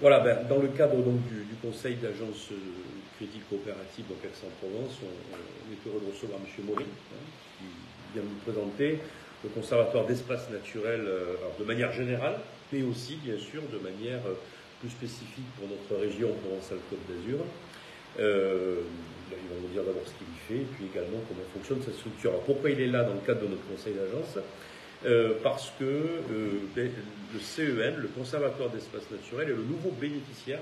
Voilà, ben, dans le cadre donc, du conseil d'agence crédit coopérative donc Aix-en-Provence, on est heureux de recevoir M. Maury, qui vient nous présenter le conservatoire d'espaces naturels de manière générale, mais aussi bien sûr de manière plus spécifique pour notre région Provence-Alpes-Côte d'Azur. Il va nous dire d'abord ce qu'il y fait, et puis également comment fonctionne cette structure. Alors pourquoi il est là dans le cadre de notre conseil d'agence? Parce que le CEN, le Conservatoire d'espaces naturels, est le nouveau bénéficiaire,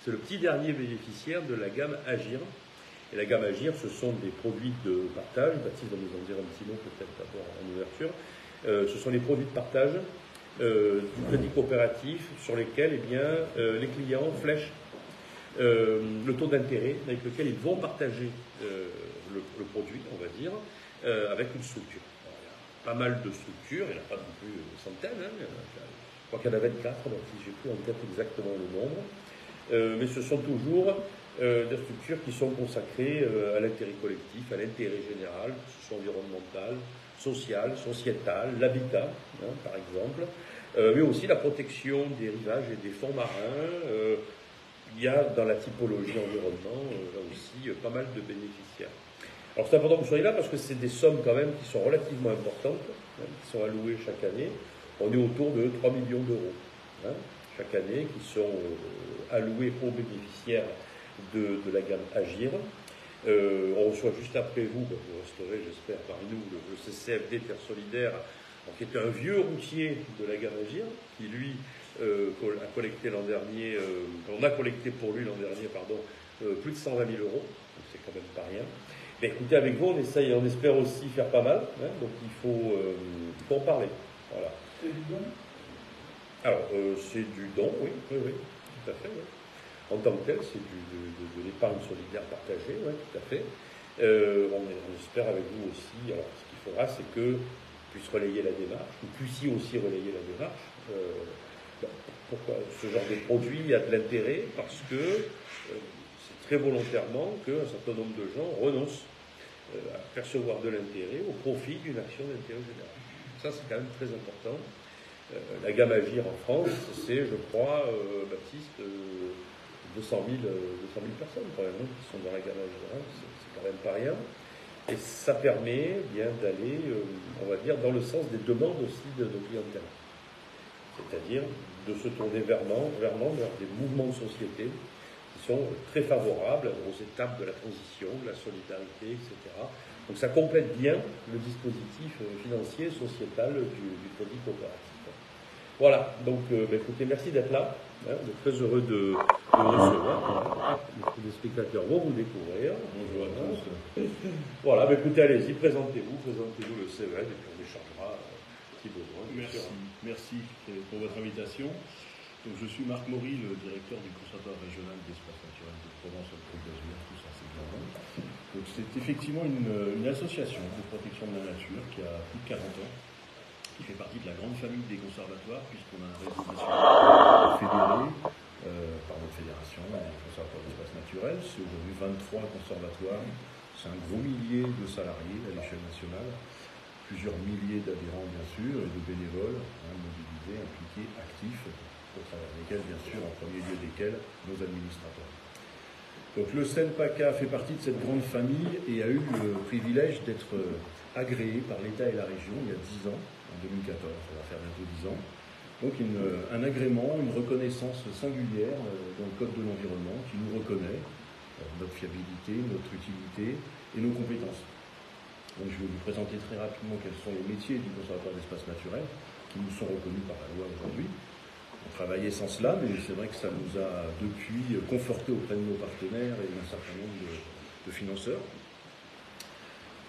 c'est le petit dernier bénéficiaire de la gamme Agir. Et la gamme Agir, ce sont des produits de partage. Baptiste va nous en dire un petit mot peut-être d'abord en ouverture. Ce sont les produits de partage du crédit coopératif sur lesquels les clients flèchent le taux d'intérêt avec lequel ils vont partager le produit, on va dire, avec une structure. Pas mal de structures, il n'y en a pas non plus une centaine, je crois qu'il y en a 24, donc si j'ai plus en tête exactement le nombre, mais ce sont toujours des structures qui sont consacrées à l'intérêt collectif, à l'intérêt général, que ce soit environnemental, social, sociétal, l'habitat, par exemple, mais aussi la protection des rivages et des fonds marins. Il y a dans la typologie environnement, là aussi, pas mal de bénéficiaires. Alors c'est important que vous soyez là parce que c'est des sommes quand même qui sont relativement importantes, qui sont allouées chaque année. On est autour de 3 millions d'euros chaque année qui sont alloués aux bénéficiaires de la gamme Agir. On reçoit juste après vous, vous resterez j'espère parmi nous, le CCFD Terre Solidaire, qui est un vieux routier de la gamme Agir, qui lui a collecté l'an dernier, on a collecté pour lui l'an dernier, plus de 120 000 euros, donc c'est quand même pas rien. Mais écoutez, avec vous, on espère aussi faire pas mal, donc il faut en parler. Voilà. C'est du don? Alors, c'est du don, oui, tout à fait. Oui. En tant que tel, c'est de l'épargne solidaire partagée, oui, tout à fait. On espère avec vous aussi, alors ce qu'il faudra, c'est que puisse relayer la démarche, vous puissiez aussi relayer la démarche. Pourquoi ce genre de produit a de l'intérêt? Parce que c'est très volontairement qu'un certain nombre de gens renoncent à percevoir de l'intérêt au profit d'une action d'intérêt général. Ça, c'est quand même très important. La gamme Agir en France, c'est, je crois, Baptiste, 200 000 personnes quand même qui sont dans la gamme Agir. C'est quand même pas rien. Et ça permet bien d'aller, on va dire, dans le sens des demandes aussi de nos clientèles. C'est-à-dire de se tourner vers des mouvements de société qui sont très favorables aux étapes de la transition, de la solidarité, etc. Donc ça complète bien le dispositif financier, sociétal du crédit coopératif. Voilà, donc écoutez, merci d'être là. On est très heureux de vous recevoir. Les spectateurs vont vous découvrir. Bonjour à tous. Voilà, écoutez, allez-y, présentez-vous le CEN, et puis on échangera si besoin. Merci pour votre invitation. Donc, je suis Marc Maury, le directeur du Conservatoire régional d'espaces naturels de Provence-Alpes-Côte d'Azur, tout ça c'est bien. Donc c'est effectivement une association de protection de la nature qui a plus de 40 ans, qui fait partie de la grande famille des conservatoires, puisqu'on a un réseau national fédéré par notre fédération, les conservatoires d'espaces naturels. C'est aujourd'hui 23 conservatoires, c'est un gros millier de salariés à l'échelle nationale, plusieurs milliers d'adhérents bien sûr, et de bénévoles mobilisés, impliqués, actifs, au travers desquels, bien sûr, en premier lieu desquels, nos administrateurs. Donc le CEN-PACA fait partie de cette grande famille et a eu le privilège d'être agréé par l'État et la région il y a 10 ans, en 2014, ça va faire bientôt 10 ans. Donc un agrément, une reconnaissance singulière dans le Code de l'environnement qui nous reconnaît notre fiabilité, notre utilité et nos compétences. Donc je vais vous présenter très rapidement quels sont les métiers du Conservatoire d'espaces naturels qui nous sont reconnus par la loi aujourd'hui. On travaillait sans cela, mais c'est vrai que ça nous a depuis conforté auprès de nos partenaires et d'un certain nombre de financeurs.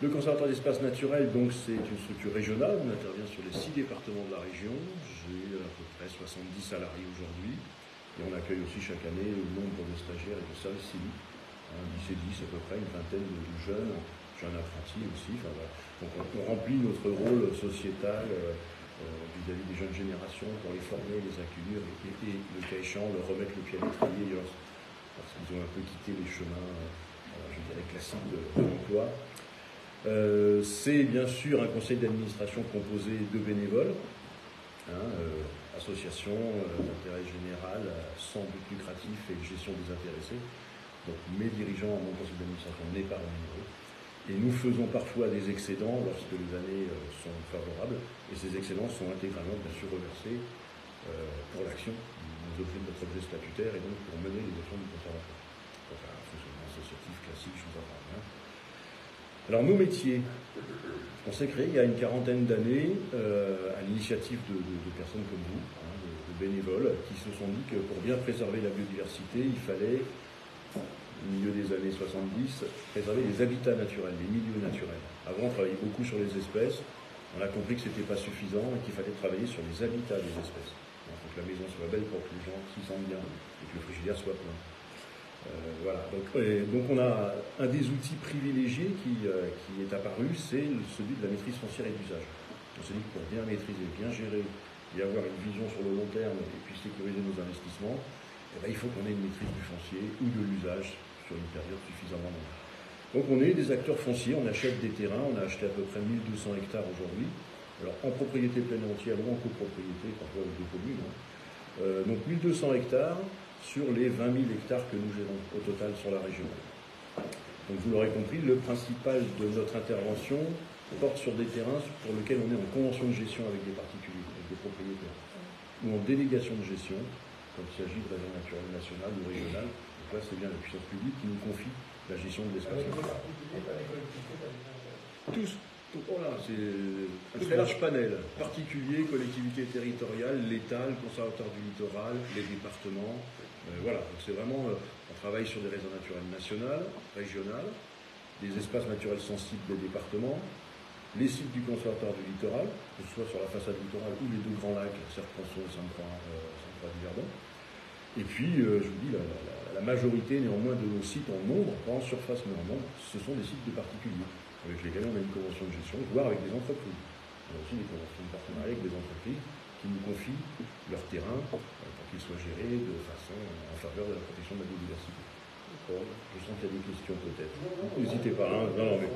Le Conservatoire d'espaces naturels, donc, c'est une structure régionale. On intervient sur les 6 départements de la région. J'ai à peu près 70 salariés aujourd'hui. Et on accueille aussi chaque année le nombre de stagiaires et de services civiques. 10 et 10 à peu près, une vingtaine de jeunes apprentis aussi. Enfin, voilà. Donc on remplit notre rôle sociétal vis-à-vis des jeunes générations pour les former, les accueillir et le cas échéant, leur remettre le pied à l'étrier parce qu'ils ont un peu quitté les chemins, je dirais, classiques de l'emploi. C'est bien sûr un conseil d'administration composé de bénévoles, association d'intérêt général sans but lucratif et gestion désintéressée. Donc mes dirigeants à mon conseil d'administration n'est pas rémunéré. Et nous faisons parfois des excédents lorsque les années sont favorables, et ces excédents sont intégralement bien sûr reversés pour l'action, nous offrons notre objet statutaire et donc pour mener les actions du conservatoire. Donc un fonctionnement associatif classique, je vous en parle bien. Alors nos métiers, on s'est créé il y a une quarantaine d'années à l'initiative de personnes comme vous, de bénévoles, qui se sont dit que pour bien préserver la biodiversité, il fallait, au milieu des années 70, préserver les habitats naturels, les milieux naturels. Avant, on travaillait beaucoup sur les espèces. On a compris que ce n'était pas suffisant et qu'il fallait travailler sur les habitats des espèces. Donc que la maison soit belle pour que les gens s'y sentent bien et que le frigidaire soit plein. Voilà. Donc on a un des outils privilégiés qui est apparu, c'est celui de la maîtrise foncière et d'usage. On s'est dit que pour bien maîtriser, bien gérer et avoir une vision sur le long terme et puis sécuriser nos investissements, il faut qu'on ait une maîtrise du foncier ou de l'usage sur une période suffisamment longue. Donc on est des acteurs fonciers, on achète des terrains, on a acheté à peu près 1200 hectares aujourd'hui, alors en propriété pleine et entière ou en copropriété, parfois avec des communes. Donc 1200 hectares sur les 20 000 hectares que nous gérons au total sur la région. Donc vous l'aurez compris, le principal de notre intervention porte sur des terrains pour lesquels on est en convention de gestion avec des particuliers, avec des propriétaires, ou en délégation de gestion, quand il s'agit de réserve naturelle nationale ou régionale. Donc là, c'est bien la puissance publique qui nous confie la gestion de l'espace. Tous. Voilà, c'est un très large panel. Particuliers, collectivités territoriales, l'État, le Conservatoire du littoral, les départements. Voilà, donc c'est vraiment, on travaille sur des réserves naturelles nationales, régionales, des espaces naturels sensibles des départements, les sites du Conservatoire du littoral, que ce soit sur la façade littorale ou les deux grands lacs, Serre-Ponceau et Saint-Croix-du-Verdon. Et puis, je vous dis, la majorité néanmoins de nos sites en nombre, pas en surface mais en nombre, ce sont des sites de particuliers, avec lesquels on a une convention de gestion, voire avec des entreprises. On a aussi des conventions de partenariat avec des entreprises qui nous confient leur terrain pour qu'ils soient gérés de façon en faveur de la protection de la biodiversité. Je sens qu'il y a des questions peut-être. N'hésitez pas, hein. Non, mais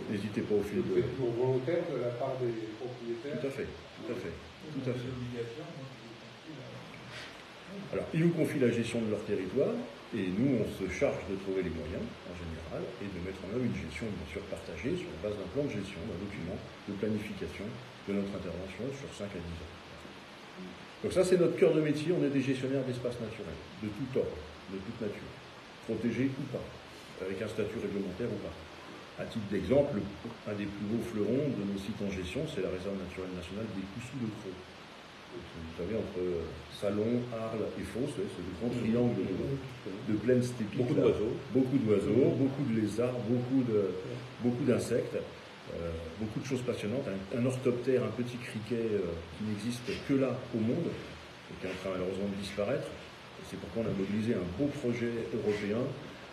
n'hésitez pas au fil de... Vous êtes volontaire de la part des propriétaires? Tout à fait, tout à fait, tout à fait. Alors, ils nous confient la gestion de leur territoire, et nous, on se charge de trouver les moyens, en général, et de mettre en œuvre une gestion, bien sûr, partagée sur la base d'un plan de gestion, d'un document de planification de notre intervention sur 5 à 10 ans. Donc ça, c'est notre cœur de métier. On est des gestionnaires d'espaces naturels, de tout ordre, de toute nature, protégés ou pas, avec un statut réglementaire ou pas. À titre d'exemple, un des plus beaux fleurons de nos sites en gestion, c'est la réserve naturelle nationale des Coussous de Crau. Vous savez, entre Salon, Arles et Fos, c'est le grand triangle de plaine stépique. Beaucoup d'oiseaux. Beaucoup d'oiseaux, beaucoup de lézards, beaucoup d'insectes, beaucoup de choses passionnantes. Un orthoptère, un petit criquet qui n'existe que là au monde, et qui est en train malheureusement de disparaître. C'est pourquoi on a mobilisé un beau projet européen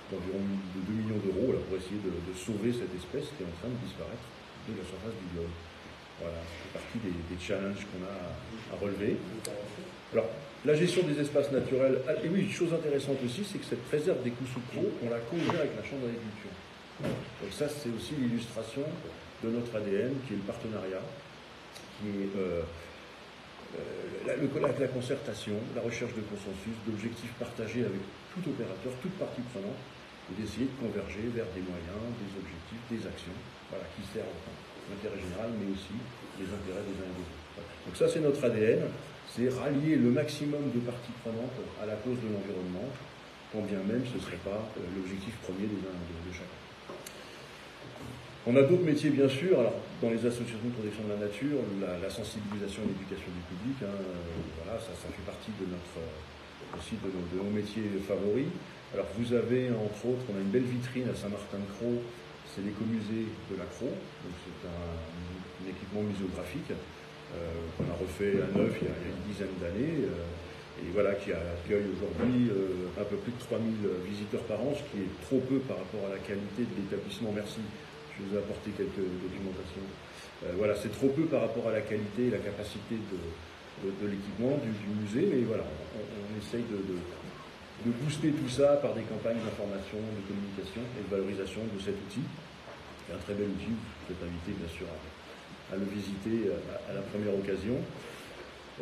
d'environ 2 millions d'euros pour essayer de sauver cette espèce qui est en train de disparaître de la surface du globe. Voilà, c'est partie des challenges qu'on a à relever. Alors, la gestion des espaces naturels, et oui, une chose intéressante aussi, c'est que cette réserve des Coussous de Crau, on l'a co-gère avec la Chambre d'agriculture. Donc ça, c'est aussi l'illustration de notre ADN, qui est le partenariat, qui est la concertation, la recherche de consensus, d'objectifs partagés avec tout opérateur, toute partie prenante, et d'essayer de converger vers des moyens, des objectifs, des actions, voilà, qui servent l'intérêt général, mais aussi les intérêts des uns et des autres. Donc ça, c'est notre ADN, c'est rallier le maximum de parties prenantes à la cause de l'environnement, quand bien même ce ne serait pas l'objectif premier des uns et de chacun. On a d'autres métiers, bien sûr. Alors, dans les associations de protection de la nature, la sensibilisation et l'éducation du public, voilà, ça fait partie de aussi de nos métiers favoris. Alors, vous avez, entre autres, on a une belle vitrine à Saint-Martin-de-Crau. C'est l'écomusée de la Crau, donc c'est un équipement muséographique qu'on a refait à neuf il y a une dizaine d'années, et voilà, qui accueille aujourd'hui un peu plus de 3000 visiteurs par an, ce qui est trop peu par rapport à la qualité de l'établissement. Merci, je vous ai apporté quelques documentations. Voilà, c'est trop peu par rapport à la qualité et la capacité de l'équipement du musée, mais voilà, on essaye de booster tout ça par des campagnes d'information, de communication et de valorisation de cet outil. C'est un très bel outil, vous êtes invité bien sûr à le visiter à la première occasion.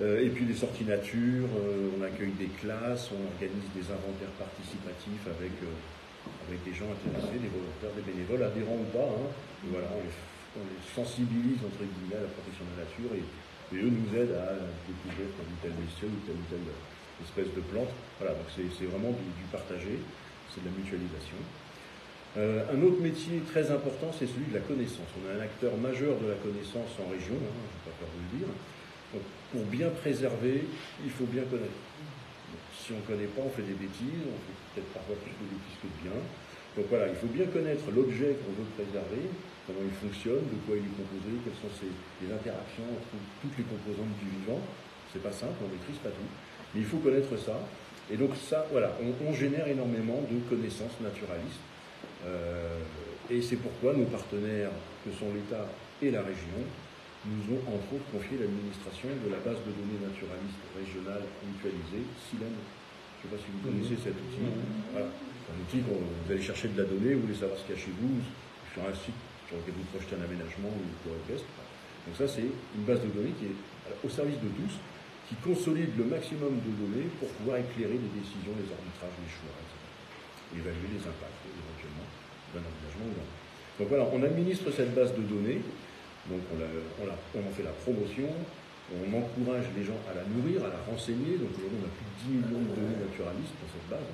Et puis les sorties nature, on accueille des classes, on organise des inventaires participatifs avec des gens intéressés, des volontaires, des bénévoles, adhérents ou pas. Hein. Voilà, on les sensibilise entre guillemets à la protection de la nature et eux nous aident à découvrir tel ou tel bestiole ou telle espèce de plante. Voilà, donc c'est vraiment du partagé, c'est de la mutualisation. Un autre métier très important, c'est celui de la connaissance. On a un acteur majeur de la connaissance en région, hein, je n'ai pas peur de le dire. Donc, pour bien préserver, il faut bien connaître. Donc, si on ne connaît pas, on fait des bêtises, on fait peut-être parfois plus de bêtises que de bien. Donc voilà, il faut bien connaître l'objet qu'on veut préserver, comment il fonctionne, de quoi il est composé, quelles sont les interactions entre toutes les composantes du vivant. C'est pas simple, on ne maîtrise pas tout. Mais il faut connaître ça. Et donc ça, voilà, on génère énormément de connaissances naturalistes. Et c'est pourquoi nos partenaires, que sont l'État et la région, nous ont entre autres confié l'administration de la base de données naturalistes régionale mutualisée, SILEN. Je ne sais pas si vous connaissez cet outil. Voilà. C'est un outil où vous allez chercher de la donnée, vous voulez savoir ce qu'il y a chez vous, sur un site sur lequel vous projetez un aménagement ou quoi orchestre. Donc ça, c'est une base de données qui est au service de tous, qui consolide le maximum de données pour pouvoir éclairer les décisions, les arbitrages, les choix, etc. Et évaluer les impacts éventuellement d'un aménagement ou d'un. Donc voilà, on administre cette base de données. Donc on en fait la promotion, on encourage les gens à la nourrir, à la renseigner. Donc aujourd'hui on a plus de 10 millions de données naturalistes pour cette base.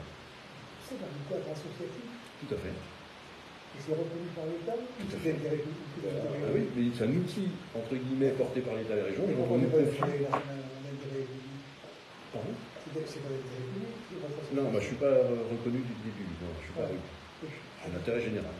C'est dans le cadre associatif. Tout à fait. Et c'est reconnu par l'État. Tout à fait. Ah oui, mais c'est un outil, entre guillemets, porté par l'État et la région. Mais Donc on nous confie. Pardon. C'est pas l'intérêt public. Non, moi je ne suis pas reconnu d'utilité publique. Non, je suis pas. C'est l'intérêt général.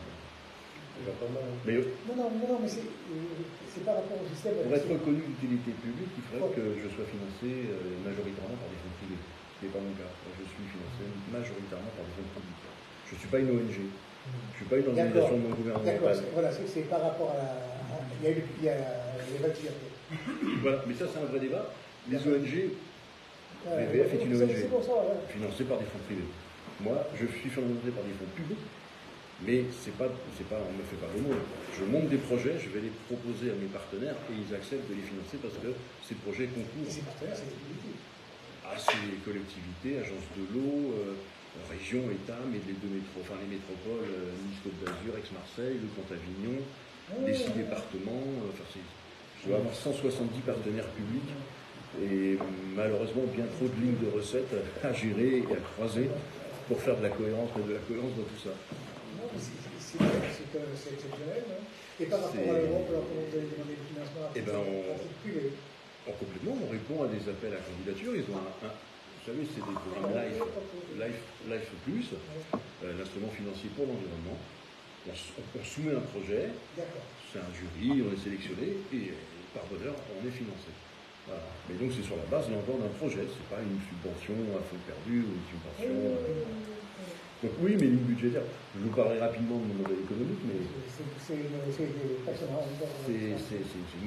Mais non, mais c'est par rapport au système. Pour être reconnu d'utilité publique, il faudrait que je sois financé majoritairement par des fonds privés. Ce n'est pas mon cas. Je suis financé majoritairement par des fonds publics. Je ne suis pas une ONG. Je ne suis pas une organisation non gouvernementale. D'accord, voilà, c'est par rapport à la. Il y a les activités. Voilà, mais ça c'est un vrai débat. Les ONG, VVF est une ONG financée par des fonds privés. Moi, je suis financé par des fonds publics. Mais on ne me fait pas le mot. Je monte des projets, je vais les proposer à mes partenaires et ils acceptent de les financer parce que ces projets concourent. Et ces partenaires, c'est les collectivités. C'est les collectivités, agences de l'eau, régions, État, mais les métropoles, Nice Côte d'Azur, Aix-Marseille, le Comte-Avignon, les 6 départements. Je dois avoir 170 partenaires publics et malheureusement bien trop de lignes de recettes à gérer et à croiser pour faire de la cohérence dans tout ça. C'est exceptionnel. Hein. Et par rapport à l'Europe, alors comment vous avez demandé le financement privé? Complètement, on répond à des appels à candidature. Ils ont vous savez, c'est des programmes Life Plus, l'instrument financier pour l'environnement. On soumet un projet, c'est un jury, on est sélectionné et par bonheur, on est financé. Voilà. Mais donc c'est sur la base d'un projet, c'est pas une subvention à fonds perdu ou une subvention. Donc oui, mais ligne budgétaire. Je vous parlerai rapidement de mon modèle économique, mais c'est une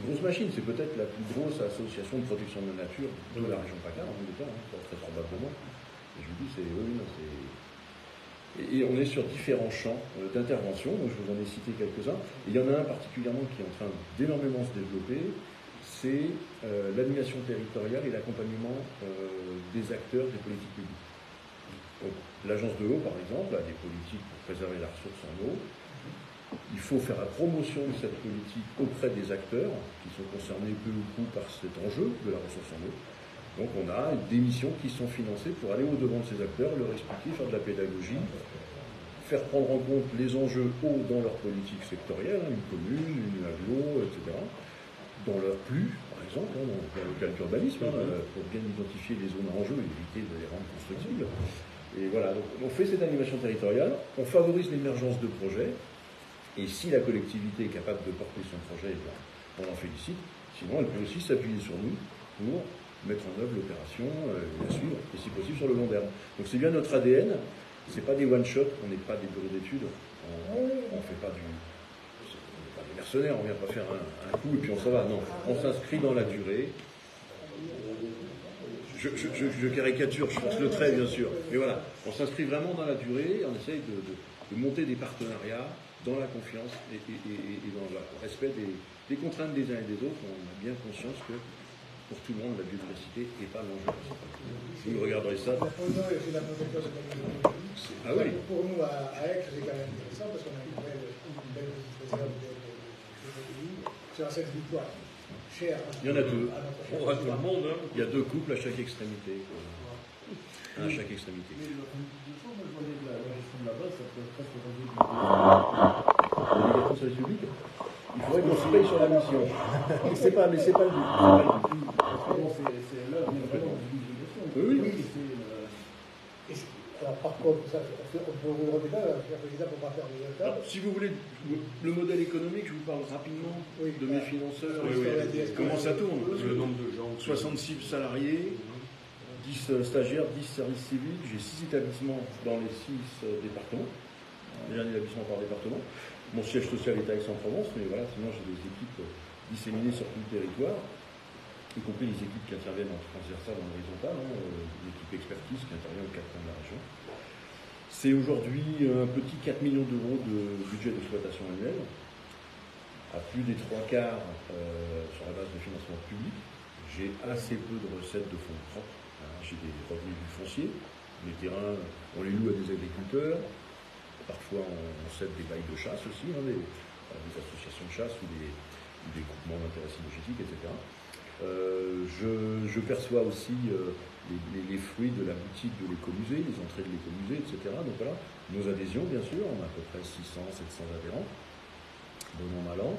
grosse machine. C'est peut-être la plus grosse association de protection de la nature de la région PACA, en Angleterre, très probablement. Et je vous dis, et on est sur différents champs d'intervention. Donc je vous en ai cité quelques-uns. Et il y en a un particulièrement qui est en train d'énormément se développer. C'est l'animation territoriale et l'accompagnement des acteurs des politiques publiques. L'agence de l'eau, par exemple, a des politiques pour préserver la ressource en eau. Il faut faire la promotion de cette politique auprès des acteurs qui sont concernés peu ou prou par cet enjeu de la ressource en eau. Donc on a des missions qui sont financées pour aller au-devant de ces acteurs, leur expliquer, faire de la pédagogie, faire prendre en compte les enjeux eau dans leur politique sectorielle, une commune, une agglo, etc. Dans leur plus, par exemple, dans le local urbanisme, pour bien identifier les zones à enjeu et éviter de les rendre constructibles. Et voilà, donc on fait cette animation territoriale, on favorise l'émergence de projets, et si la collectivité est capable de porter son projet, on en félicite. Sinon, elle peut aussi s'appuyer sur nous pour mettre en œuvre l'opération, la suivre, et si possible sur le long terme. Donc c'est bien notre ADN, c'est pas des one-shots, on n'est pas des bureaux d'études, on fait pas des mercenaires, on vient pas faire un coup et puis on s'en va. Non, on s'inscrit dans la durée. Je caricature, je force le trait bien sûr, mais voilà, on s'inscrit vraiment dans la durée, on essaye de monter des partenariats dans la confiance et dans le respect des contraintes des uns et des autres. On a bien conscience que pour tout le monde, la biodiversité n'est pas l'enjeu. Vous regarderez ça. La fauna et la protection de Ah oui. Pour nous, à Aix, c'est quand même intéressant parce qu'on a une belle réserve de sur la Seine-Victoire. Cher. Il y en a deux. On voit tout le monde. Hein. Il y a 2 couples à chaque extrémité. À chaque extrémité. Mais moi, je voyais la gestion de la base, ça peut presque résoudre l'obligation de service public. Il faudrait qu'on se paye sur la mission. Mais c'est pas le but. C'est là, on est vraiment dans une obligation. Oui. Alors, par contre, on peut vous redire, président, pour pas faire des états. Si vous voulez, le modèle économique, je vous parle rapidement de mes financeurs. Comment ça tourne? Le nombre de gens. 66 salariés, 10 stagiaires, 10 services civiques. J'ai 6 établissements dans les 6 départements. Les un établissement par département. Mon siège social est à Aix-en-Provence, mais voilà, sinon j'ai des équipes disséminées sur tout le territoire, y compris les équipes qui interviennent en transversal, en horizontal, l'équipe expertise qui intervient aux 4 coins de la région. C'est aujourd'hui un petit 4 millions d'euros de budget d'exploitation annuel, à plus des 3/4 sur la base de financement public. J'ai assez peu de recettes de fonds propres. J'ai des revenus du foncier. Les terrains, on les loue à des agriculteurs. Parfois, on cède des bails de chasse aussi, des associations de chasse ou des groupements d'intérêt synergétique, etc. Je perçois aussi les fruits de la boutique de l'écomusée, les entrées de l'écomusée, etc. Donc voilà, nos adhésions, bien sûr, on a à peu près 600-700 adhérents, bon an, mal an.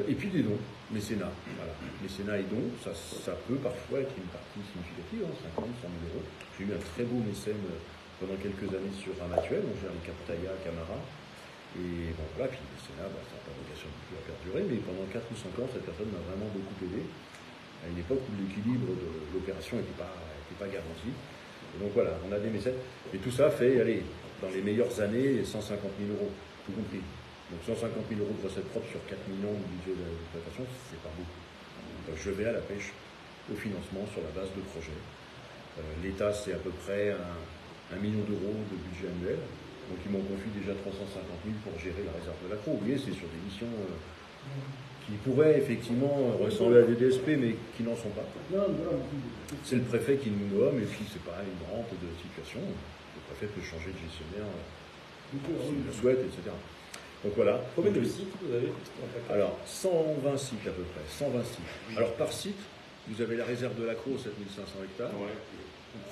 Et puis des dons, mécénat. Voilà. Mécénat et dons, ça peut parfois être une partie significative, 50 000, 100 000 euros. J'ai eu un très beau mécène pendant quelques années sur Ramatuel, on gère les Captaïa, Camara. Et bon, voilà, puis le Sénat, ça n'a pas vocation du tout à perdurer, mais pendant 4 ou 5 ans, cette personne m'a vraiment beaucoup aidé, à une époque où l'équilibre de l'opération n'était pas garanti. Et donc voilà, on a des mécènes. Et tout ça fait, allez, dans les meilleures années, 150 000 euros, tout compris. Donc 150 000 euros de recettes propres sur 4 millions de budget d'exploitation, c'est pas beaucoup. Donc je vais à la pêche au financement sur la base de projets. L'État, c'est à peu près 1 million d'euros de budget annuel. Donc ils m'ont confié déjà 350 000 pour gérer la réserve de la Crau. Vous voyez, c'est sur des missions qui pourraient effectivement ressembler à des DSP, mais qui n'en sont pas. C'est le préfet qui nous nomme, et puis c'est pas une rente de situation. Le préfet peut changer de gestionnaire s'il le souhaite, etc. Donc voilà. Combien de sites vous avez? Alors, 120 sites à peu près. 120 sites. Alors par site, vous avez la réserve de la Crau, 7500 hectares. Ouais.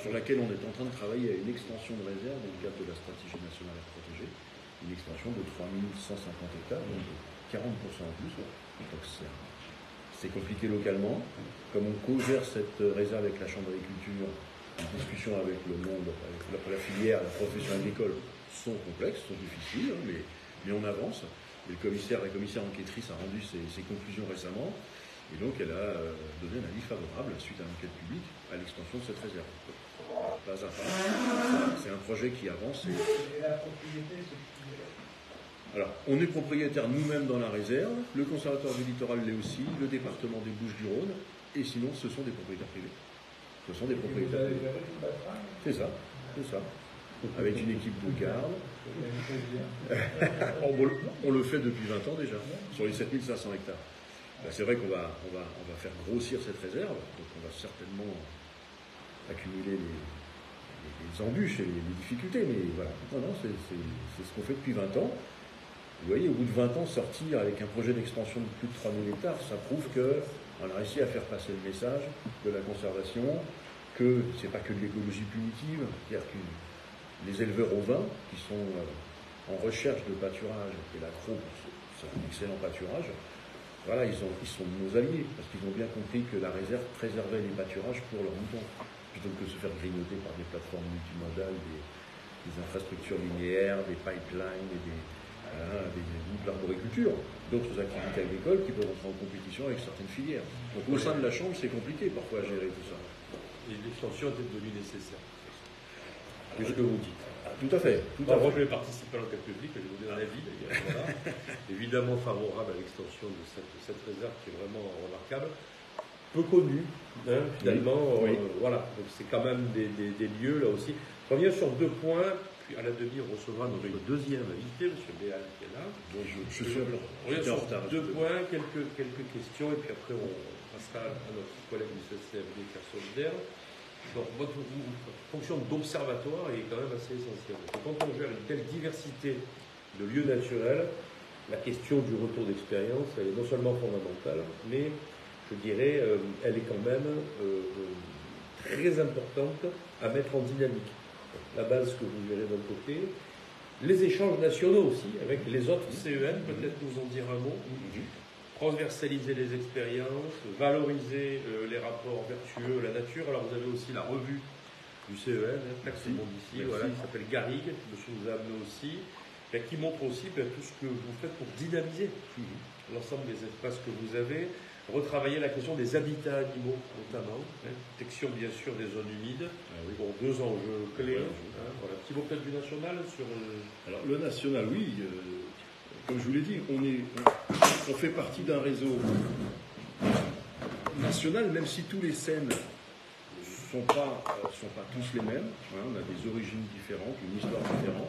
Sur laquelle on est en train de travailler à une extension de réserve dans le cadre de la stratégie nationale à protéger, une extension de 3150 hectares, donc 40% en plus. Donc c'est compliqué localement. Comme on co-gère cette réserve avec la Chambre d'agriculture, les discussions avec le monde, avec la filière, la profession agricole sont complexes, sont difficiles, mais on avance. Et la commissaire enquêtrice a rendu ses conclusions récemment. Et donc, elle a donné un avis favorable, suite à l'enquête publique, à l'extension de cette réserve. Pas à pas. C'est un projet qui avance. Et la propriété, alors, on est propriétaire nous-mêmes dans la réserve, le conservatoire du littoral l'est aussi, le département des Bouches-du-Rhône, et sinon, ce sont des propriétaires privés. Ce sont des propriétaires privés. C'est ça. Avec une équipe de garde. On le fait depuis 20 ans déjà, sur les 7500 hectares. C'est vrai qu'on va faire grossir cette réserve, donc on va certainement accumuler les embûches et les difficultés, mais voilà. Non, c'est ce qu'on fait depuis 20 ans. Vous voyez, au bout de 20 ans, sortir avec un projet d'extension de plus de 3000 hectares, ça prouve qu'on a réussi à faire passer le message de la conservation, que c'est pas que de l'écologie punitive, c'est-à-dire que les éleveurs ovins qui sont en recherche de pâturage, et la Crau, c'est un excellent pâturage, voilà, ils sont nos alliés, parce qu'ils ont bien compris que la réserve préservait les pâturages pour leurs moutons, plutôt que de se faire grignoter par des plateformes multimodales, des infrastructures linéaires, des pipelines et des groupes d'arboriculture, d'autres activités agricoles qui peuvent entrer en compétition avec certaines filières. Donc au sein de la Chambre, c'est compliqué parfois à gérer tout ça. Et l'extension est devenue nécessaire. C'est ce que vous dites. Tout à fait. Moi, je vais participer à l'enquête publique, je vais vous donner un avis d'ailleurs. Voilà. Évidemment favorable à l'extension de cette réserve qui est vraiment remarquable. Peu connue, finalement. Oui. Voilà, donc c'est quand même des lieux là aussi. Je reviens sur 2 points, puis à la demi, on recevra notre deuxième invité, M. Béal, qui est là. Bon, je suis en retard. 2 points, quelques questions, et puis après on va passera à notre collègue du CCFD Terre Solidaire. Donc votre fonction d'observatoire est quand même assez essentielle. Quand on gère une telle diversité de lieux naturels, la question du retour d'expérience, elle est non seulement fondamentale, mais je dirais, elle est quand même très importante à mettre en dynamique. La base que vous verrez d'un côté, les échanges nationaux aussi, avec les autres CEN, peut-être nous en dire un mot, transversaliser les expériences, valoriser les rapports vertueux, la nature. Alors vous avez aussi la revue du CEN, Taxe Monde ici, voilà, qui s'appelle Garrigue, monsieur nous a amené aussi, qui montre aussi tout ce que vous faites pour dynamiser l'ensemble des espaces que vous avez, retravailler la question des habitats animaux notamment, protection bien sûr des zones humides, pour 2 enjeux clés. Voilà. Petit mot peut-être du national sur... Alors le national, oui, comme je vous l'ai dit, on fait partie d'un réseau national, même si tous les scènes ne sont pas tous les mêmes. On a des origines différentes, une histoire différente,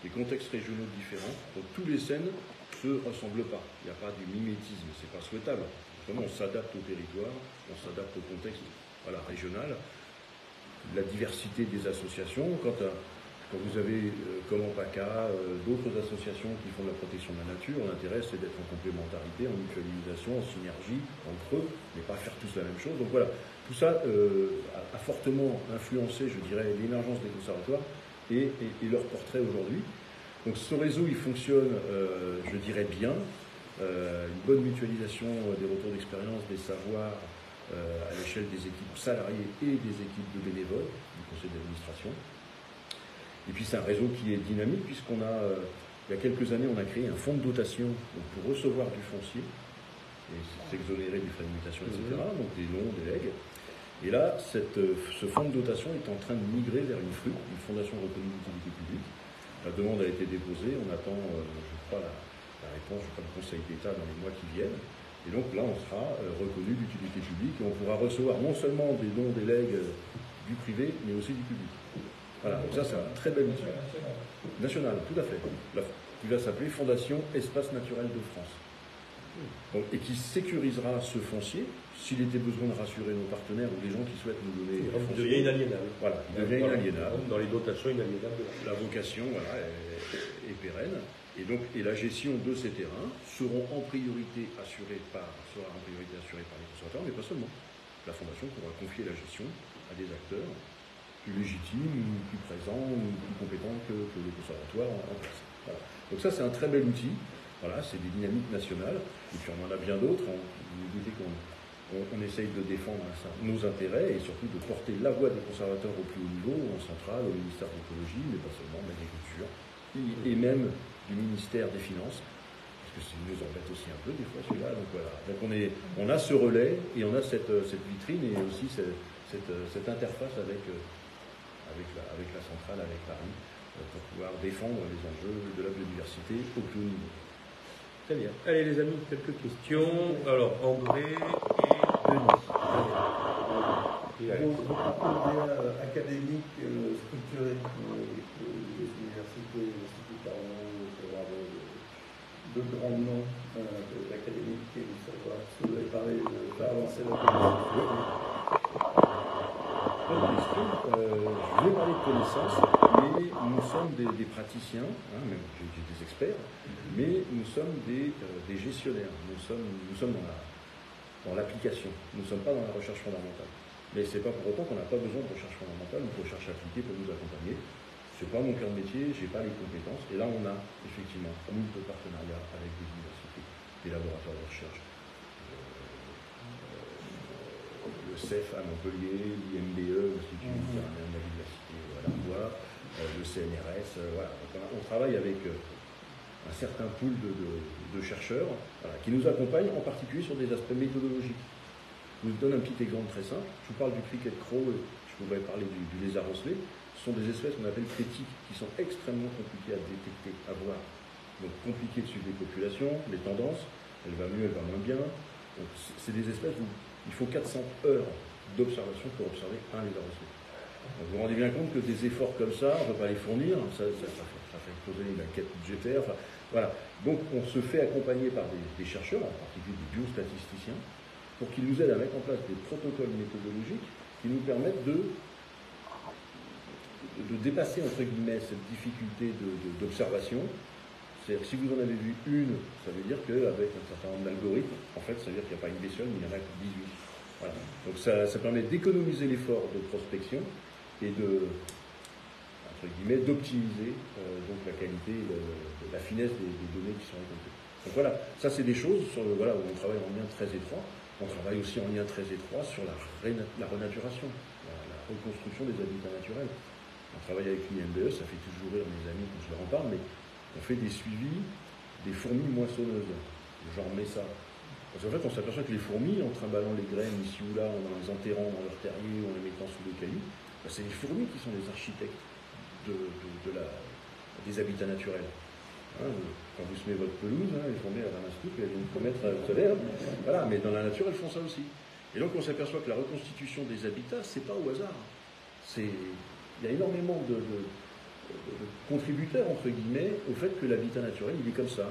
des contextes régionaux différents. Donc tous les scènes ne se ressemblent pas. Il n'y a pas du mimétisme, c'est pas souhaitable. Vraiment, on s'adapte au territoire, on s'adapte au contexte régional. La diversité des associations, quand vous avez, comme en PACA, d'autres associations qui font de la protection de la nature, l'intérêt c'est d'être en complémentarité, en mutualisation, en synergie entre eux, mais pas faire tous la même chose. Donc voilà, tout ça a fortement influencé, je dirais, l'émergence des conservatoires et leur portrait aujourd'hui. Donc ce réseau, il fonctionne, je dirais, bien. Une bonne mutualisation des retours d'expérience, des savoirs à l'échelle des équipes salariées et des équipes de bénévoles du conseil d'administration. Et puis c'est un réseau qui est dynamique puisqu'on a, il y a quelques années, on a créé un fonds de dotation pour recevoir du foncier et s'exonérer des frais de mutation, etc. Donc des lots, des legs. Et là, ce fonds de dotation est en train de migrer vers une FRUP, une fondation reconnue d'utilité publique. La demande a été déposée, on attend, je crois, la réponse du Conseil d'État dans les mois qui viennent. Et donc là, on sera reconnu d'utilité publique et on pourra recevoir non seulement des dons, des legs du privé, mais aussi du public. Voilà, donc ça, c'est un très bel outil. National, tout à fait. Qui va s'appeler Fondation Espace Naturel de France. Donc, et qui sécurisera ce foncier, s'il était besoin de rassurer nos partenaires ou les gens qui souhaitent nous donner... Il devient inaliénable. Voilà, il devient inaliénable. Dans les dotations inaliénables. La vocation, voilà, est pérenne. Et la gestion de ces terrains sera en priorité assurée par les conservateurs, mais pas seulement. La Fondation pourra confier la gestion à des acteurs plus légitimes, plus présents, plus compétents que les conservatoires en place. Voilà. Donc ça, c'est un très bel outil. Voilà, c'est des dynamiques nationales. Et puis on en a bien d'autres. Vous doutez qu'on essaye de défendre nos intérêts et surtout de porter la voix des conservateurs au plus haut niveau, en centrale, au ministère de l'écologie, mais pas seulement, de l'agriculture, et même du ministère des Finances, parce que ça nous embête aussi un peu des fois celui-là. Donc voilà. Donc on a ce relais et on a cette vitrine et aussi cette interface avec la centrale, avec Paris, pour pouvoir défendre les enjeux de la biodiversité au plus haut niveau. Très bien. Allez les amis, quelques questions. Alors André et Denis. Vos parcours académiques structurés, les universités, l'Institut Carnot, de grands noms académiques et du savoir. Vous avez parlé de faire avancer la Bonne question. Je vais parler de connaissances, mais nous sommes des praticiens, même j'ai des experts, mais nous sommes des gestionnaires. Nous sommes dans l'application. Nous ne sommes pas dans la recherche fondamentale. Mais ce n'est pas pour autant qu'on n'a pas besoin de recherche fondamentale ou de recherche appliquée pour nous accompagner. Ce n'est pas mon cœur de métier, je n'ai pas les compétences. Et là, on a effectivement beaucoup de partenariats avec des universités, des laboratoires de recherche. Le CEF à Montpellier, l'IMBE, l'Institut méditerranéen de la biodiversité à la Voie, le CNRS, voilà. Donc on travaille avec un certain pool de chercheurs qui nous accompagnent en particulier sur des aspects méthodologiques. Je vous donne un petit exemple très simple. Je vous parle du cricket crow, je pourrais parler du lézard osselé. Ce sont des espèces qu'on appelle critiques, qui sont extrêmement compliquées à détecter, à voir. Donc compliquées de suivre les populations, les tendances, elle va mieux, elle va moins bien. Donc c'est des espèces où il faut 400 heures d'observation pour observer un lézard osselé. Donc vous vous rendez bien compte que des efforts comme ça, on ne peut pas les fournir, ça fait exploser les maquettes budgétaires. Enfin, voilà. Donc on se fait accompagner par des chercheurs, en particulier des biostatisticiens, pour qu'ils nous aident à mettre en place des protocoles méthodologiques qui nous permettent de dépasser, entre guillemets, cette difficulté d'observation. C'est-à-dire que si vous en avez vu une, ça veut dire qu'avec un certain nombre d'algorithmes, en fait, ça veut dire qu'il n'y a pas une bestiole, mais il y en a que 18. Voilà. Donc ça permet d'économiser l'effort de prospection et entre guillemets, d'optimiser donc la qualité, la finesse des données qui sont récoltées. Donc voilà, ça c'est des choses où on travaille en lien très étroit. On travaille aussi en lien très étroit sur la renaturation, la reconstruction des habitats naturels. On travaille avec l'INBE, ça fait toujours rire mes amis quand je leur en parle, mais on fait des suivis des fourmis moissonneuses, genre Messa. Parce qu'en fait, on s'aperçoit que les fourmis, en trimballant les graines ici ou là, en les enterrant dans leur terrier ou en les mettant sous des cailloux, c'est les fourmis qui sont les architectes des habitats naturels. Hein, quand vous semez votre pelouse, les fourmis, elles ramassent tout, puis elles viennent vous mettre au soleil. Voilà, mais dans la nature, elles font ça aussi. Et donc, on s'aperçoit que la reconstitution des habitats, c'est pas au hasard. Il y a énormément de contributeurs, entre guillemets, au fait que l'habitat naturel, il est comme ça,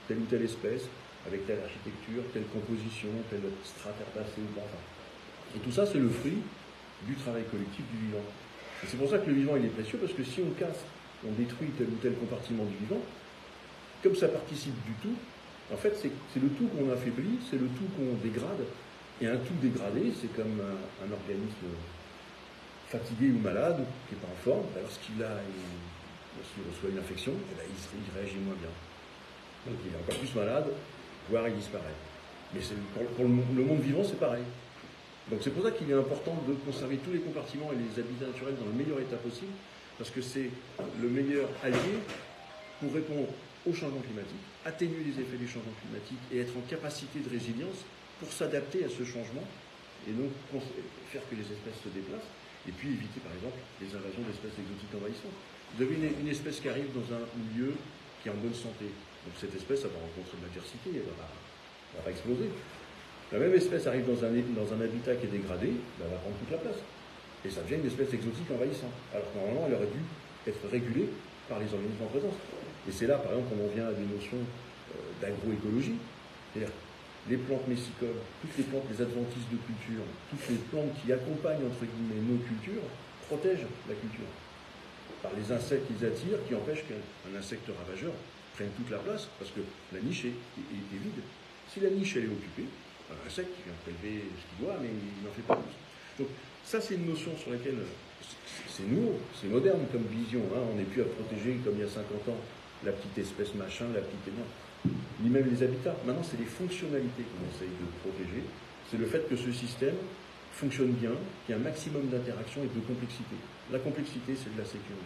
telle ou telle espèce, avec telle architecture, telle composition, telle strate herbacée ou pas. Et tout ça, c'est le fruit du travail collectif du vivant. Et c'est pour ça que le vivant, il est précieux, parce que si on casse, on détruit tel ou tel compartiment du vivant, comme ça participe du tout, en fait, c'est le tout qu'on affaiblit, c'est le tout qu'on dégrade, et un tout dégradé, c'est comme un organisme fatigué ou malade, qui n'est pas en forme, lorsqu'il reçoit une infection, il réagit moins bien. Donc il est encore plus malade, voire il disparaît. Mais pour le monde vivant, c'est pareil. Donc c'est pour ça qu'il est important de conserver tous les compartiments et les habitats naturels dans le meilleur état possible, parce que c'est le meilleur allié pour répondre au changement climatique, atténuer les effets du changement climatique et être en capacité de résilience pour s'adapter à ce changement et donc faire que les espèces se déplacent et puis éviter par exemple les invasions d'espèces exotiques envahissantes. Vous avez une espèce qui arrive dans un milieu qui est en bonne santé. Donc cette espèce, elle va rencontrer de l'adversité, elle va exploser. La même espèce arrive dans un habitat qui est dégradé, elle va prendre toute la place. Et ça devient une espèce exotique envahissante. Alors que normalement, elle aurait dû être régulée par les organismes en présence. Et c'est là, par exemple, qu'on en vient à des notions d'agroécologie. C'est-à-dire les plantes messicoles, toutes les plantes, les adventices de culture, toutes les plantes qui accompagnent, entre guillemets, nos cultures, protègent la culture. Par les insectes qu'ils attirent, qui empêchent qu'un insecte ravageur prenne toute la place, parce que la niche est vide. Si la niche, elle est occupée, un insecte qui vient prélever ce qu'il doit, mais il n'en fait pas plus. Donc ça, c'est une notion sur laquelle c'est nouveau, c'est moderne comme vision. Hein. On n'est plus à protéger, comme il y a 50 ans, la petite espèce machin, la petite énorme, ni même les habitats. Maintenant, c'est les fonctionnalités qu'on essaye de protéger. C'est le fait que ce système fonctionne bien, qu'il y ait un maximum d'interaction et de complexité. La complexité, c'est de la sécurité.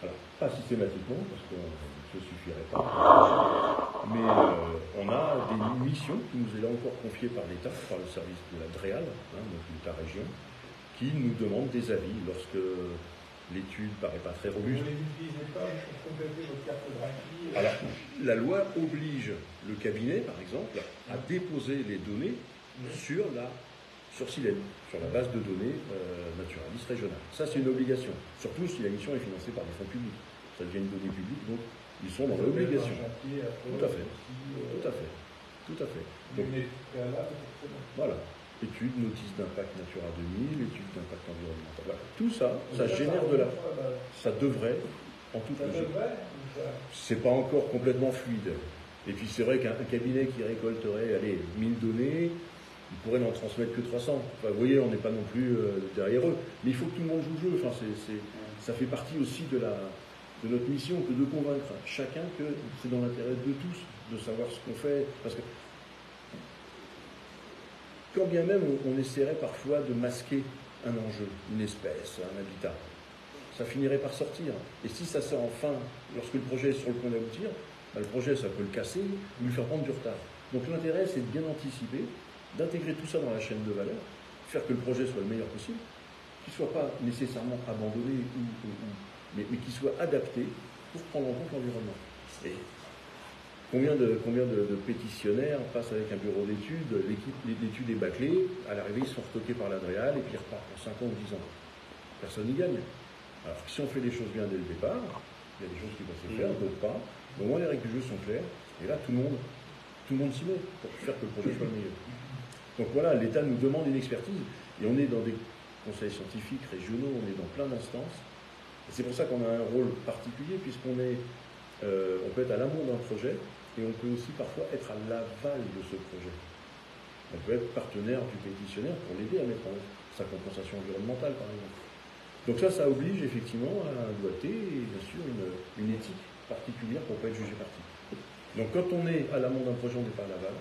Alors, pas systématiquement, parce que ça ne suffirait pas. Mais on a des missions qui nous est là encore confiées par l'État, par le service de la DREAL, donc l'État région, qui nous demande des avis lorsque l'étude ne paraît pas très robuste. Vous ne les utilisez pas pour compléter votre cartographie. Alors, la loi oblige le cabinet, par exemple, à déposer les données sur Silène, sur la base de données naturalistes régionales. Ça, c'est une obligation. Surtout si la mission est financée par des fonds publics. Ça devient une donnée publique, donc ils sont dans l'obligation. Tout à fait. Tout à fait. Tout à fait. Donc, voilà. Études, notice d'impact Natura 2000, études d'impact environnemental. Voilà. Tout ça, ça génère de la... Ça devrait, en toute logique. C'est pas encore complètement fluide. Et puis c'est vrai qu'un cabinet qui récolterait, 1000 données, il pourrait n'en transmettre que 300. Enfin, vous voyez, on n'est pas non plus derrière eux. Mais il faut que tout le monde joue le jeu. Enfin, ça fait partie aussi de notre mission que de convaincre chacun que c'est dans l'intérêt de tous de savoir ce qu'on fait. Parce que quand bien même on essaierait parfois de masquer un enjeu, une espèce, un habitat, ça finirait par sortir. Et si ça sort enfin, lorsque le projet est sur le point d'aboutir, le projet, ça peut le casser ou lui faire prendre du retard. Donc l'intérêt, c'est de bien anticiper, d'intégrer tout ça dans la chaîne de valeur, faire que le projet soit le meilleur possible, qu'il ne soit pas nécessairement abandonné, mais qu'il soit adapté pour prendre en compte l'environnement. Et Combien de pétitionnaires passent avec un bureau d'études, l'étude est bâclée, à l'arrivée ils sont retoqués par l'Adréal et puis ils repartent pour 5 ans ou 10 ans. Personne n'y gagne. Alors que si on fait les choses bien dès le départ, il y a des choses qui peuvent se faire, d'autres pas. Mais au moins les règles du jeu sont claires, et là tout le monde s'y met pour faire que le projet soit le meilleur. Donc voilà, l'État nous demande une expertise, et on est dans des conseils scientifiques régionaux, on est dans plein d'instances. Et c'est pour ça qu'on a un rôle particulier, puisqu'on est, on peut être à l'amont d'un projet, et on peut aussi parfois être à l'aval de ce projet. On peut être partenaire du pétitionnaire pour l'aider à mettre en œuvre sa compensation environnementale, par exemple. Donc ça oblige effectivement à un doigté et bien sûr une éthique particulière pour ne pas être jugé parti. Donc quand on est à l'amont d'un projet, on n'est pas à l'aval.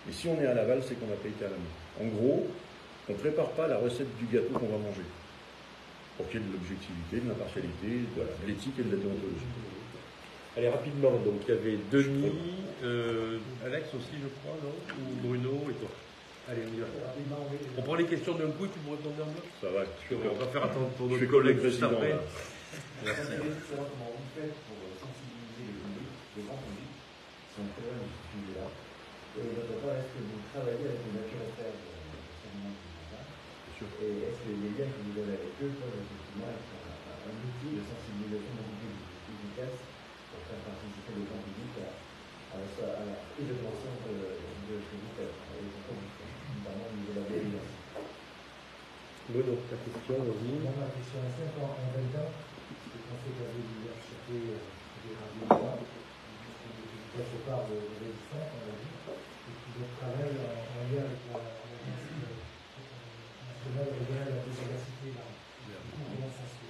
Et si on est à l'aval, c'est qu'on n'a pas été à l'amont. En gros, on ne prépare pas la recette du gâteau qu'on va manger. Pour qu'il y ait de l'objectivité, de l'impartialité, de l'éthique et de la déontologie. Allez, rapidement, donc il y avait Denis, Alex aussi, je crois, non? Ou Bruno et toi. Allez, on y va. On prend les questions d'un coup et tu me répondre en bloc. Ça va. On va faire attendre pour Je notre fais comme le collègue juste président, après. là. Merci. Comment vous faites pour sensibiliser le public, le grand public, si on peut ce sujet-là? Et d'autre part, est-ce que vous travaillez avec les naturopathes enseignement du matin? Et est-ce que les liens que vous avez avec eux peuvent effectivement être un outil de sensibilisation beaucoup plus efficace pour faire participer le grand public à la prise de conscience de ce que vous faites, et notamment au niveau de la biodiversité? Bruno, ta question, vas-y. Ma question est simple. En 20 ans, je pensais que la biodiversité des radios, quelque part de résistance, on l'a dit, et puis je travaille en lien avec la nationale régionale de la biodiversité. Comment ça se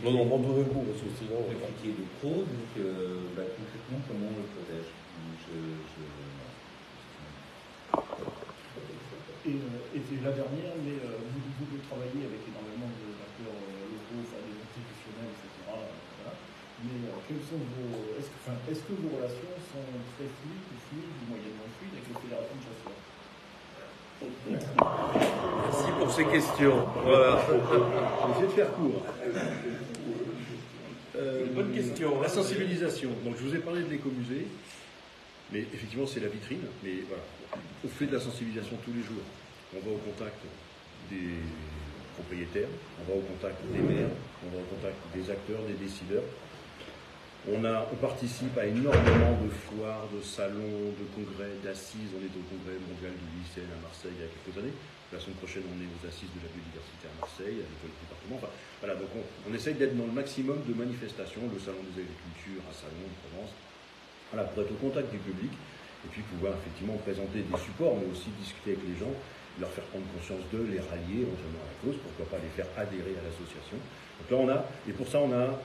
Non, on rentre d'un coup, parce que sinon. Qui est de pro, donc concrètement, comment on le protège? Et la dernière, mais vous travaillez avec énormément d'acteurs locaux, des institutionnels, etc. Voilà. Mais quelles sont est-ce que vos relations sont très fluides ou moyennement fluides avec les fédérations de chasseurs? Merci pour ces questions. Voilà. Je vais essayer de faire court. Bonne question. La sensibilisation. Donc je vous ai parlé de l'écomusée, mais effectivement c'est la vitrine. Mais voilà, on fait de la sensibilisation tous les jours. On va au contact des propriétaires, on va au contact des maires, on va au contact des acteurs, des décideurs. On participe à énormément de foires, de salons, de congrès, d'assises. On est au congrès mondial du lycée à Marseille il y a quelques années. La semaine prochaine, on est aux assises de la biodiversité à Marseille, à l'école du département. Enfin, voilà, donc on essaye d'être dans le maximum de manifestations, le salon des agricultures à Salon de Provence, voilà, pour être au contact du public et puis pouvoir effectivement présenter des supports, mais aussi discuter avec les gens, leur faire prendre conscience d'eux, les rallier éventuellement à la cause, pourquoi pas les faire adhérer à l'association. Donc là, et pour ça, on a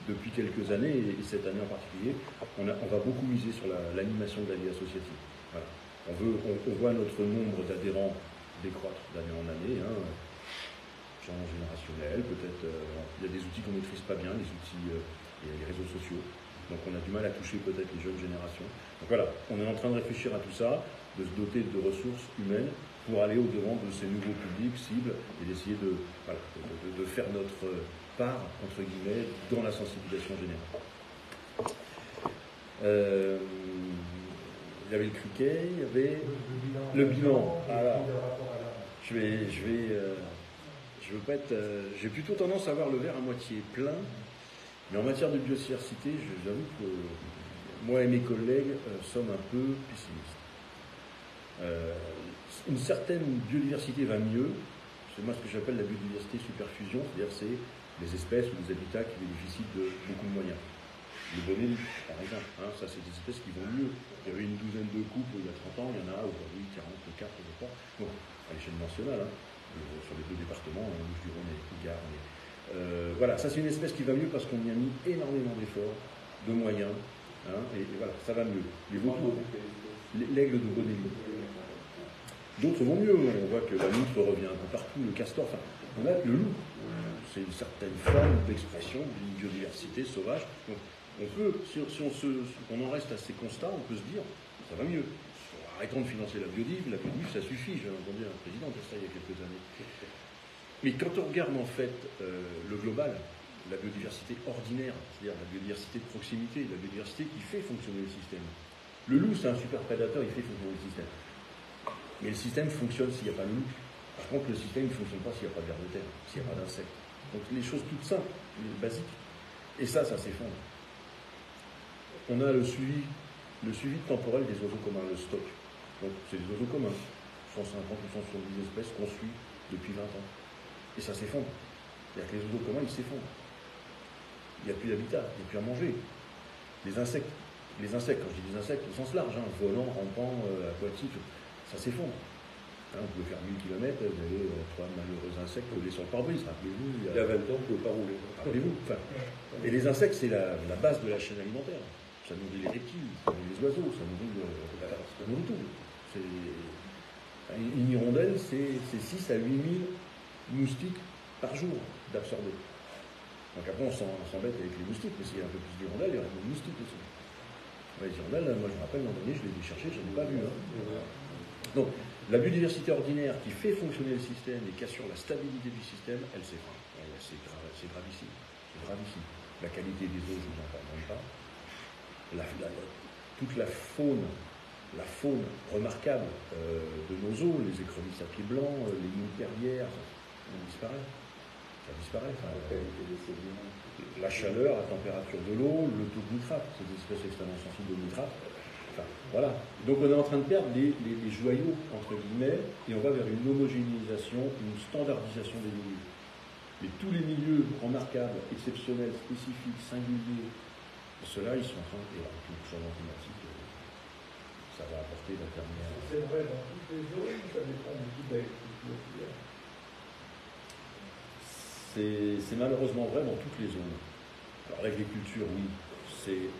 depuis quelques années, et cette année en particulier, on va beaucoup miser sur l'animation de la vie associative. Voilà. On voit notre nombre d'adhérents décroître d'année en année, changement générationnel, peut-être il y a des outils qu'on ne maîtrise pas bien, les réseaux sociaux, donc on a du mal à toucher peut-être les jeunes générations. Donc voilà, on est en train de réfléchir à tout ça, de se doter de ressources humaines pour aller au-devant de ces nouveaux publics cibles et d'essayer de faire notre part, entre guillemets, dans la sensibilisation générale. Il y avait le criquet, il y avait le bilan. Voilà. Je veux pas être. J'ai plutôt tendance à voir le verre à moitié plein, mais en matière de biodiversité, j'avoue que moi et mes collègues sommes un peu pessimistes. Une certaine biodiversité va mieux. C'est moi ce que j'appelle la biodiversité superfusion, c'est-à-dire c'est les espèces ou les habitats qui bénéficient de beaucoup de moyens. Le bonélie, par exemple, ça c'est des espèces qui vont mieux. Il y avait une douzaine de couples il y a 30 ans, il y en a aujourd'hui 44, je crois. Donc, à l'échelle nationale, sur les 2 départements, Bouches-du-Rhône et Gard. Voilà, ça c'est une espèce qui va mieux parce qu'on y a mis énormément d'efforts, de moyens, et voilà, ça va mieux. Les vautours, l'aigle de Bonélie. D'autres vont mieux, on voit que la loutre revient un peu partout, le castor, on a le loup. C'est une certaine forme d'expression d'une biodiversité sauvage. Donc, on peut, si on en reste à ces constats, on peut se dire, ça va mieux. Arrêtons de financer la biodive, ça suffit, j'ai entendu un président dire ça il y a quelques années. Mais quand on regarde en fait le global, la biodiversité ordinaire, c'est-à-dire la biodiversité de proximité, la biodiversité qui fait fonctionner le système. Le loup, c'est un super prédateur, il fait fonctionner le système. Mais le système fonctionne s'il n'y a pas de loup. Par contre, le système ne fonctionne pas s'il n'y a pas de vers de terre, s'il n'y a pas d'insectes. Donc les choses toutes simples, basiques. Et ça s'effondre. On a le suivi temporel des oiseaux communs, le stock. Donc c'est des oiseaux communs, 150 ou 170 espèces qu'on suit depuis 20 ans. Et ça s'effondre. C'est-à-dire que les oiseaux communs, ils s'effondrent. Il n'y a plus d'habitat, il n'y a plus à manger. Les insectes, quand je dis des insectes au sens large, volants, rampants, aquatiques, ça s'effondre. Vous pouvez faire 1000 km, vous avez 3 malheureux insectes collés sur le pare-brise, rappelez-vous. Il y a 20 ans, vous ne pouvez pas rouler. Rappelez-vous. Et les insectes, c'est la base de la chaîne alimentaire. Ça nourrit les reptiles, ça nourrit les oiseaux, ça nourrit tout. Une hirondelle, c'est 6 à 8 000 moustiques par jour d'absorber. Donc après, on s'embête avec les moustiques, mais s'il y a un peu plus d'hirondelles, il y aura des moustiques aussi. Les hirondelles, moi je me rappelle, l'an dernier, je les ai cherchées, je n'en ai pas vu. Donc, la biodiversité ordinaire qui fait fonctionner le système et qui assure la stabilité du système, elle s'effondre. C'est gravissime. C'est gravissime. La qualité des eaux, je ne vous en parle même pas. Toute la faune remarquable de nos eaux, les écrevisses à pieds blancs, les moules perlières, ça disparaît. La chaleur, la température de l'eau, le taux de nitrate, c'est des espèces extrêmement sensibles au nitrate. Voilà. Donc on est en train de perdre les joyaux, entre guillemets, et on va vers une homogénéisation, une standardisation des milieux. Mais tous les milieux remarquables, exceptionnels, spécifiques, singuliers, ceux-là, ils sont en train de... Et tout le changement climatique, ça va apporter la dernière... C'est vrai dans toutes les zones, ça dépend du type d'agriculture. C'est malheureusement vrai dans toutes les zones. Alors l'agriculture, oui, c'est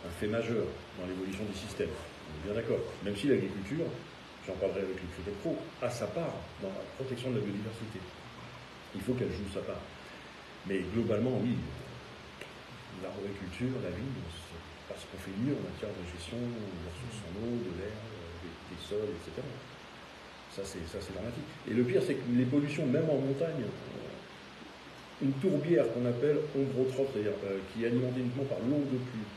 un fait majeur dans l'évolution du système. On est bien d'accord. Même si l'agriculture, j'en parlerai avec le Crédit Pro, a sa part dans la protection de la biodiversité. Il faut qu'elle joue sa part. Mais globalement, oui, l'arboriculture, la vigne, c'est parce qu'on fait mieux en matière de gestion des ressources en eau, de l'air, des sols, etc. Ça, c'est dramatique. Et le pire, c'est que les pollutions, même en montagne, une tourbière qu'on appelle ombrotrophe, c'est-à-dire qui est alimentée uniquement par l'eau de pluie,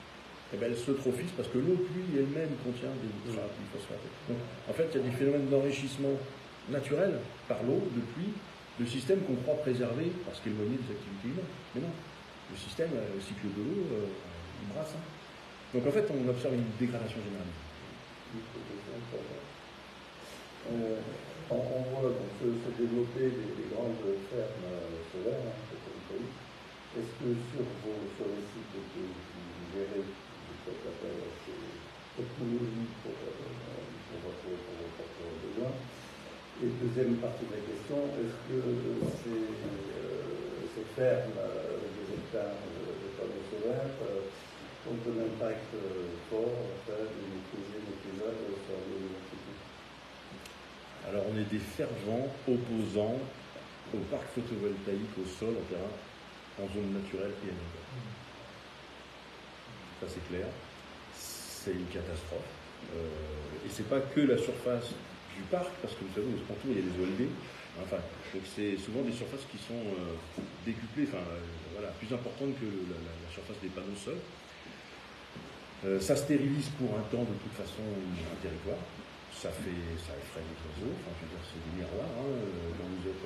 eh bien, elle s'eutrophise parce que l'eau de pluie elle-même contient des nitrates, du phosphate. Donc, en fait, il y a des phénomènes d'enrichissement naturel par l'eau de pluie de systèmes qu'on croit préserver parce qu'éloignés des activités humaines. Mais non, le système, le cycle de l'eau, il brasse. Donc, en fait, on observe une dégradation générale. On voit donc, se développer des grandes fermes solaires photovoltaïques. Est-ce que sur les sites que vous gérez, vous faites appel à ces technologies pour votre besoin? Et deuxième partie de la question, est-ce que ces fermes, des hectares de panneaux solaires, ont un impact fort en fait, de maîtriser sur la biodiversité? Alors on est des fervents opposants au parc photovoltaïque au sol, en terrain, en zone naturelle et agricole. Ça c'est clair, c'est une catastrophe. Et c'est pas que la surface du parc, parce que vous savez, au contour il y a des OLD, donc c'est souvent des surfaces qui sont décuplées, plus importantes que la surface des panneaux sols. Ça stérilise pour un temps de toute façon un territoire. Ça effraie les oiseaux, c'est des miroirs. Quand vous êtes...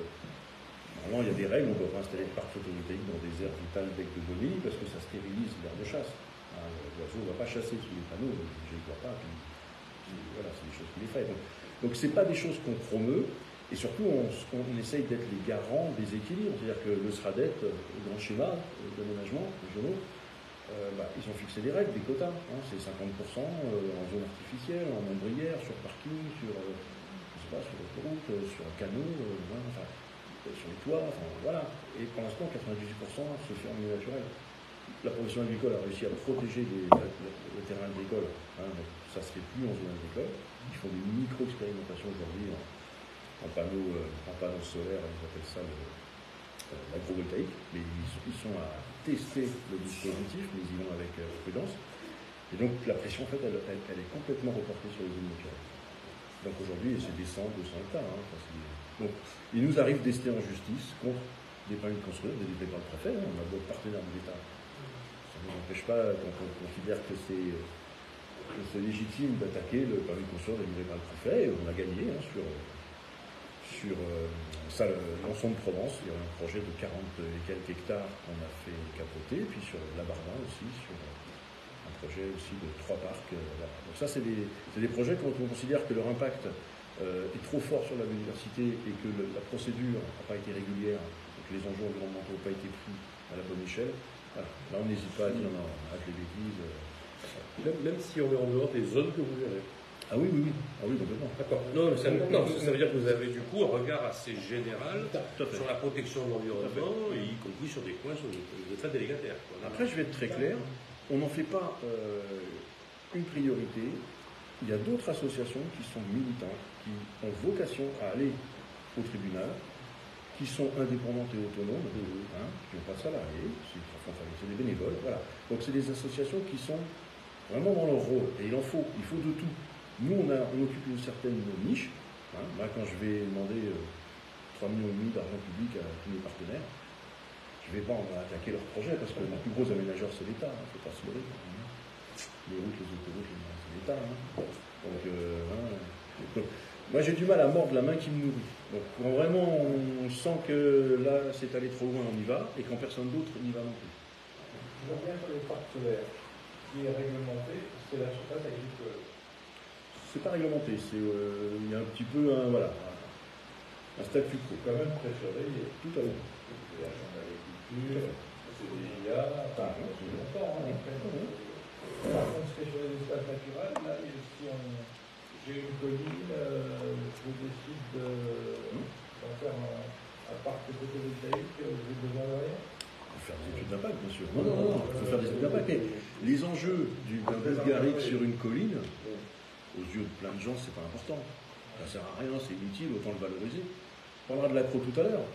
Normalement, il y a des règles, on ne doit pas installer de parc photovoltaïque dans des aires vitales bec de Bonnie parce que ça stérilise l'air de chasse. L'oiseau ne va pas chasser sous les panneaux, je ne vois pas. Voilà, c'est des choses qui l'effraient. Donc ce n'est pas des choses qu'on promeut, et surtout on essaye d'être les garants des équilibres. C'est-à-dire que le SRADET, le grand schéma d'aménagement régionaux, ils ont fixé des règles, des quotas. C'est 50% en zone artificielle, en ombrière, sur parking, sur l'autoroute, sur un canot, sur les toits, voilà. Et pour l'instant, 98% se fait en milieu naturel. La profession agricole a réussi à protéger le terrain agricole. Ça ne se fait plus en zone agricole. Ils font des micro-expérimentations aujourd'hui en panneaux solaires, ils appellent ça l'agrovoltaïque, mais ils sont à tester le dispositif, mais ils y vont avec prudence. Et donc la pression, en fait, elle est complètement reportée sur les zones naturelles. Donc aujourd'hui, c'est des 100, 200 hectares. Donc il nous arrive d'ester en justice contre des permis de construire délivrés par le préfet, hein, on a d'autres partenaires de l'État. Ça ne nous empêche pas, quand on considère que c'est légitime d'attaquer le permis de construire délivré par le préfet, et on a gagné hein, sur ça, l'ensemble de Provence. Il y a un projet de 40 et quelques hectares qu'on a fait capoter, puis sur la Barbin aussi, sur un projet aussi de 3 parcs. Voilà. Donc ça, c'est des projets quand on considère que leur impact est trop fort sur la biodiversité et que la procédure n'a pas été régulière, et que les enjeux environnementaux n'ont pas été pris à la bonne échelle. Voilà. Là, on n'hésite pas à dire non, arrête les bêtises. Même si on est en dehors des zones que vous gérez. Ah oui, complètement. D'accord. Non, ça veut dire que vous avez du coup un regard assez général sur la protection de l'environnement, y compris sur des points sur les états délégataires. Quoi. Après, je vais être très clair, on n'en fait pas une priorité. Il y a d'autres associations qui sont militantes, qui ont vocation à aller au tribunal, qui sont indépendantes et autonomes, hein, qui n'ont pas de salariés, c'est des bénévoles, voilà. Donc c'est des associations qui sont vraiment dans leur rôle, et il faut de tout. Nous, on occupe une certaine niche. Hein. Moi, quand je vais demander 3,5 millions d'argent public à tous mes partenaires, je ne vais pas en attaquer leur projet, parce que le plus gros aménageur, c'est l'État. Il ne faut pas se leurrer. Les routes, les autoroutes, c'est l'État. Hein. Donc, moi, j'ai du mal à mordre la main qui me nourrit. Donc, quand vraiment on sent que là, c'est allé trop loin, on y va, et quand personne d'autre n'y va non plus. Je reviens sur les parcs solaires. Qui est réglementé, c'est la surface agricole. C'est pas réglementé, il y a un petit peu un statu quo. C'est quand même très surveillé. Tout à fait. C'est la chambre d'agriculture, c'est des IA, enfin, c'est longtemps, hein, en fait. Par contre, c'est sur les espaces naturels, là, si j'ai une colline, je décide d'en faire un parc photovoltaïque, j'ai besoin de rien. Faire des études d'impact, bien sûr. Non, il faut faire des études d'impact. Mais les enjeux d'un bulgarique sur une colline, aux yeux de plein de gens, c'est pas important. Ça ne sert à rien, c'est inutile, autant le valoriser. On parlera de l'accro tout à l'heure.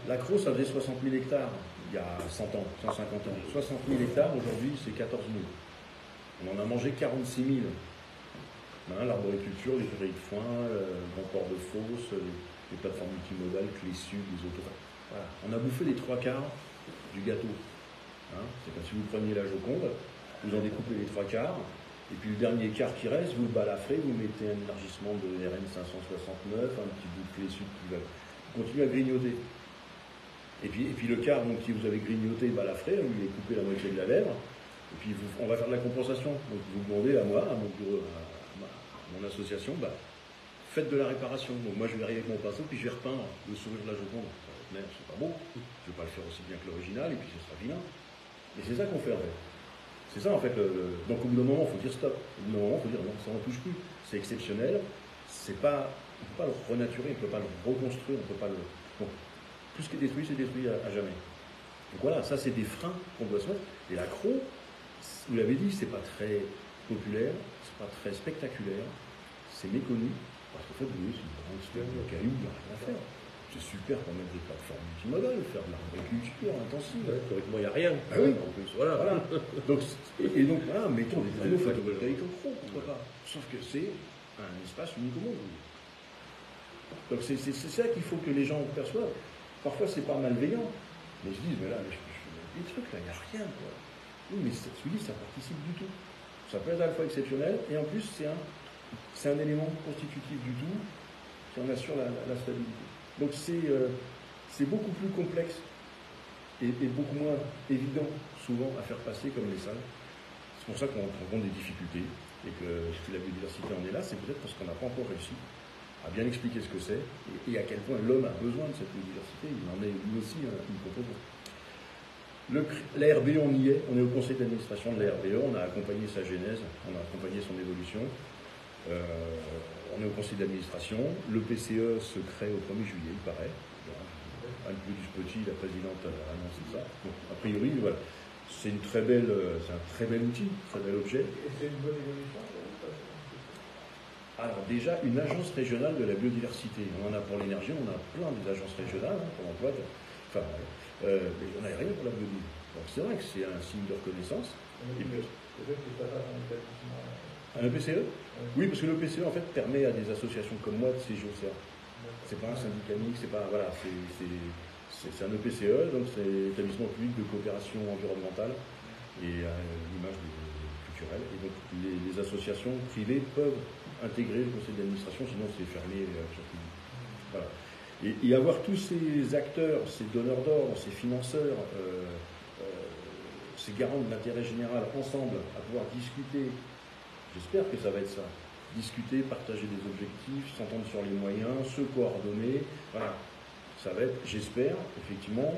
L'accro, ça faisait 60 000 hectares il y a 100 ans, 150 ans. 60 000 hectares, aujourd'hui, c'est 14 000. On en a mangé 46 000. Hein, l'arboriculture, les prairies de foin, le grand port de fosse, les plateformes multimodales, Clés Sud, les autos. Voilà. On a bouffé les 3/4 du gâteau. Hein, c'est comme si vous preniez la Joconde, vous en découpez les 3/4, et puis le dernier quart qui reste, vous le balafrez, vous mettez un élargissement de RN 569, un petit bout de Clé Sud qui va continuer à grignoter. Et puis le quart donc, qui vous avez grignoté, balafré, vous lui coupez la moitié de la lèvre, et puis on va faire de la compensation. Donc vous demandez à moi, à mon bureau, à mon association, faites de la réparation. Donc moi je vais arriver avec mon pinceau, puis je vais repeindre le sourire de la Joconde. Mais c'est pas beau, je ne vais pas le faire aussi bien que l'original, et puis ce sera vilain. Mais c'est ça qu'on fait en fait. C'est ça en fait. Donc au bout d'un moment, il faut dire stop. Au bout d'un moment, il faut dire non, ça n'en touche plus. C'est exceptionnel. On ne peut pas le renaturer, on ne peut pas le reconstruire, on peut pas le. Donc, tout ce qui est détruit, c'est détruit à jamais. Donc voilà, ça c'est des freins qu'on doit se mettre. Et l'accro, vous l'avez dit, c'est pas très populaire, c'est pas très spectaculaire, c'est méconnu, parce qu'en fait, oui, c'est une grande stèle de cailloux, il n'y a rien à faire. C'est super pour mettre des plateformes multimodales, faire de l'arboriculture intensive. Ouais, théoriquement, il n'y a rien. Ah oui. En plus, voilà. Donc, voilà, mettons des panneaux photovoltaïques en gros, pourquoi pas. Sauf que c'est un espace unique au monde. Donc c'est ça qu'il faut que les gens perçoivent. Parfois c'est pas malveillant, mais ils se disent, mais là, je fais des trucs, là, il n'y a rien, quoi. Oui, mais celui-là, ça participe du tout. Ça peut être à la fois exceptionnel, et en plus, c'est un élément constitutif du tout qui en assure la stabilité. Donc c'est beaucoup plus complexe et beaucoup moins évident, souvent, à faire passer comme message. C'est pour ça qu'on rencontre des difficultés, et que si la biodiversité en est là, c'est peut-être parce qu'on n'a pas encore réussi à bien expliquer ce que c'est, et à quel point l'homme a besoin de cette biodiversité. Il en est lui aussi une composante. La RBE, on y est, on est au conseil d'administration de la RBE, on a accompagné sa genèse, on a accompagné son évolution, on est au conseil d'administration, le PCE se crée au 1er juillet, il paraît. Anne-Claude Petit, la présidente, a annoncé ça. Donc, a priori, voilà, c'est un très bel outil, un très bel objet. Et c'est une bonne évolution. Alors déjà, une agence régionale de la biodiversité. On en a pour l'énergie, on a plein d'agences régionales pour l'emploi. Mais on n'a rien pour la biodiversité. Donc c'est vrai que c'est un signe de reconnaissance. Peut-être que ça passe en établissement. Un PCE ? Oui, parce que le PCE en fait permet à des associations comme moi de siéger au CA. C'est pas un syndicat mixte, c'est pas. Voilà, C'est un EPCE, donc c'est établissement public de coopération environnementale et à l'image culturelle. Et donc les associations privées peuvent intégrer le conseil d'administration, sinon c'est fermé à l'action publique. Voilà. Et avoir tous ces acteurs, ces donneurs d'ordre, ces financeurs, ces garants de l'intérêt général ensemble à pouvoir discuter, j'espère que ça va être ça, discuter, partager des objectifs, s'entendre sur les moyens, se coordonner, voilà. Ça va être, j'espère, effectivement,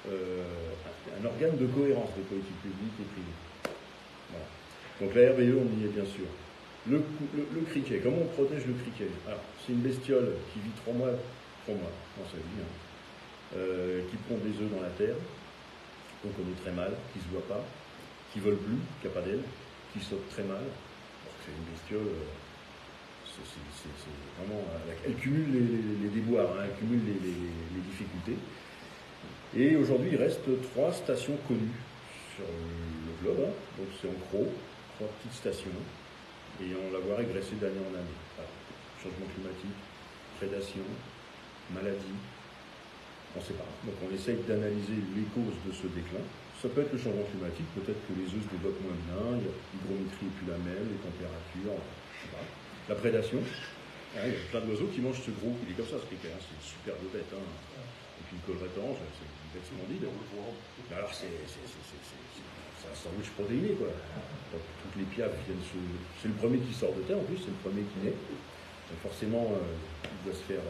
un organe de cohérence des politiques publiques et privées. Voilà. Donc la RBE, on y est bien sûr. Le criquet, comment on protège le criquet? Alors, c'est une bestiole qui vit 3 mois dans sa vie, qui pond des œufs dans la terre, qu'on connaît très mal, qui ne se voit pas, qui vole plus, qui n'a pas d'aile, qui saute très mal. C'est une bestiole, c'est vraiment, elle cumule les déboires, elle cumule les difficultés. Et aujourd'hui, il reste 3 stations connues sur le globe, donc c'est en gros 3 petites stations, et on la voit régresser d'année en année. Voilà. Changement climatique, prédation, maladie, on ne sait pas. Donc on essaye d'analyser les causes de ce déclin. Ça peut être le changement climatique, peut-être que les œufs se développent moins bien, il y a l'hygrométrie et puis la mêle, les températures, je sais pas. La prédation, il y a plein d'oiseaux qui mangent ce gros, il est comme ça ce criquet, c'est une superbe bête, et puis une collerette orange, c'est une bête splendide. Mais alors c'est un sandwich protéiné, quoi. Donc, toutes les piafs viennent c'est le premier qui sort de terre en plus, c'est le premier qui naît. Donc forcément, il doit se faire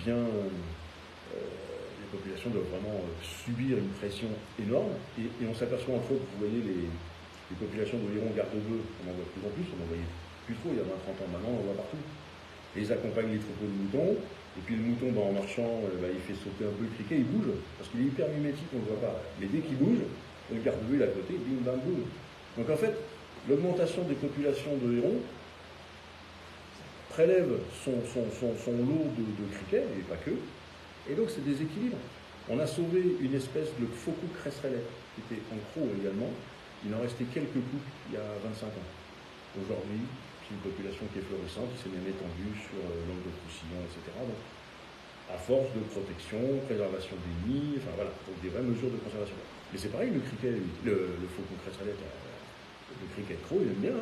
bien, les populations doivent vraiment subir une pression énorme, et on s'aperçoit entre autres, vous voyez les populations d'Oléron garde-bœuf, on en voit de plus en plus, on en voyait plus trop il y a 20-30 ans, maintenant on en voit partout. Et ils accompagnent les troupeaux de moutons, et puis le mouton en marchant, il fait sauter un peu le criquet, il bouge, parce qu'il est hyper mimétique, on ne le voit pas. Mais dès qu'il bouge, le garde-bœuf est à côté, bim bam boum. Donc en fait, l'augmentation des populations de hérons prélève son lot de criquets, et pas que, et donc c'est des équilibres. On a sauvé une espèce, le faucon cresserellet, qui était en croc également. Il en restait quelques couples il y a 25 ans. Aujourd'hui, c'est une population qui est florissante, qui s'est même étendue sur Languedoc-Roussillon, etc. Donc, à force de protection, préservation des nids, enfin voilà, donc des vraies mesures de conservation. Mais c'est pareil, le criquet, le faucon cresserellet, le criquet croc, il aime bien.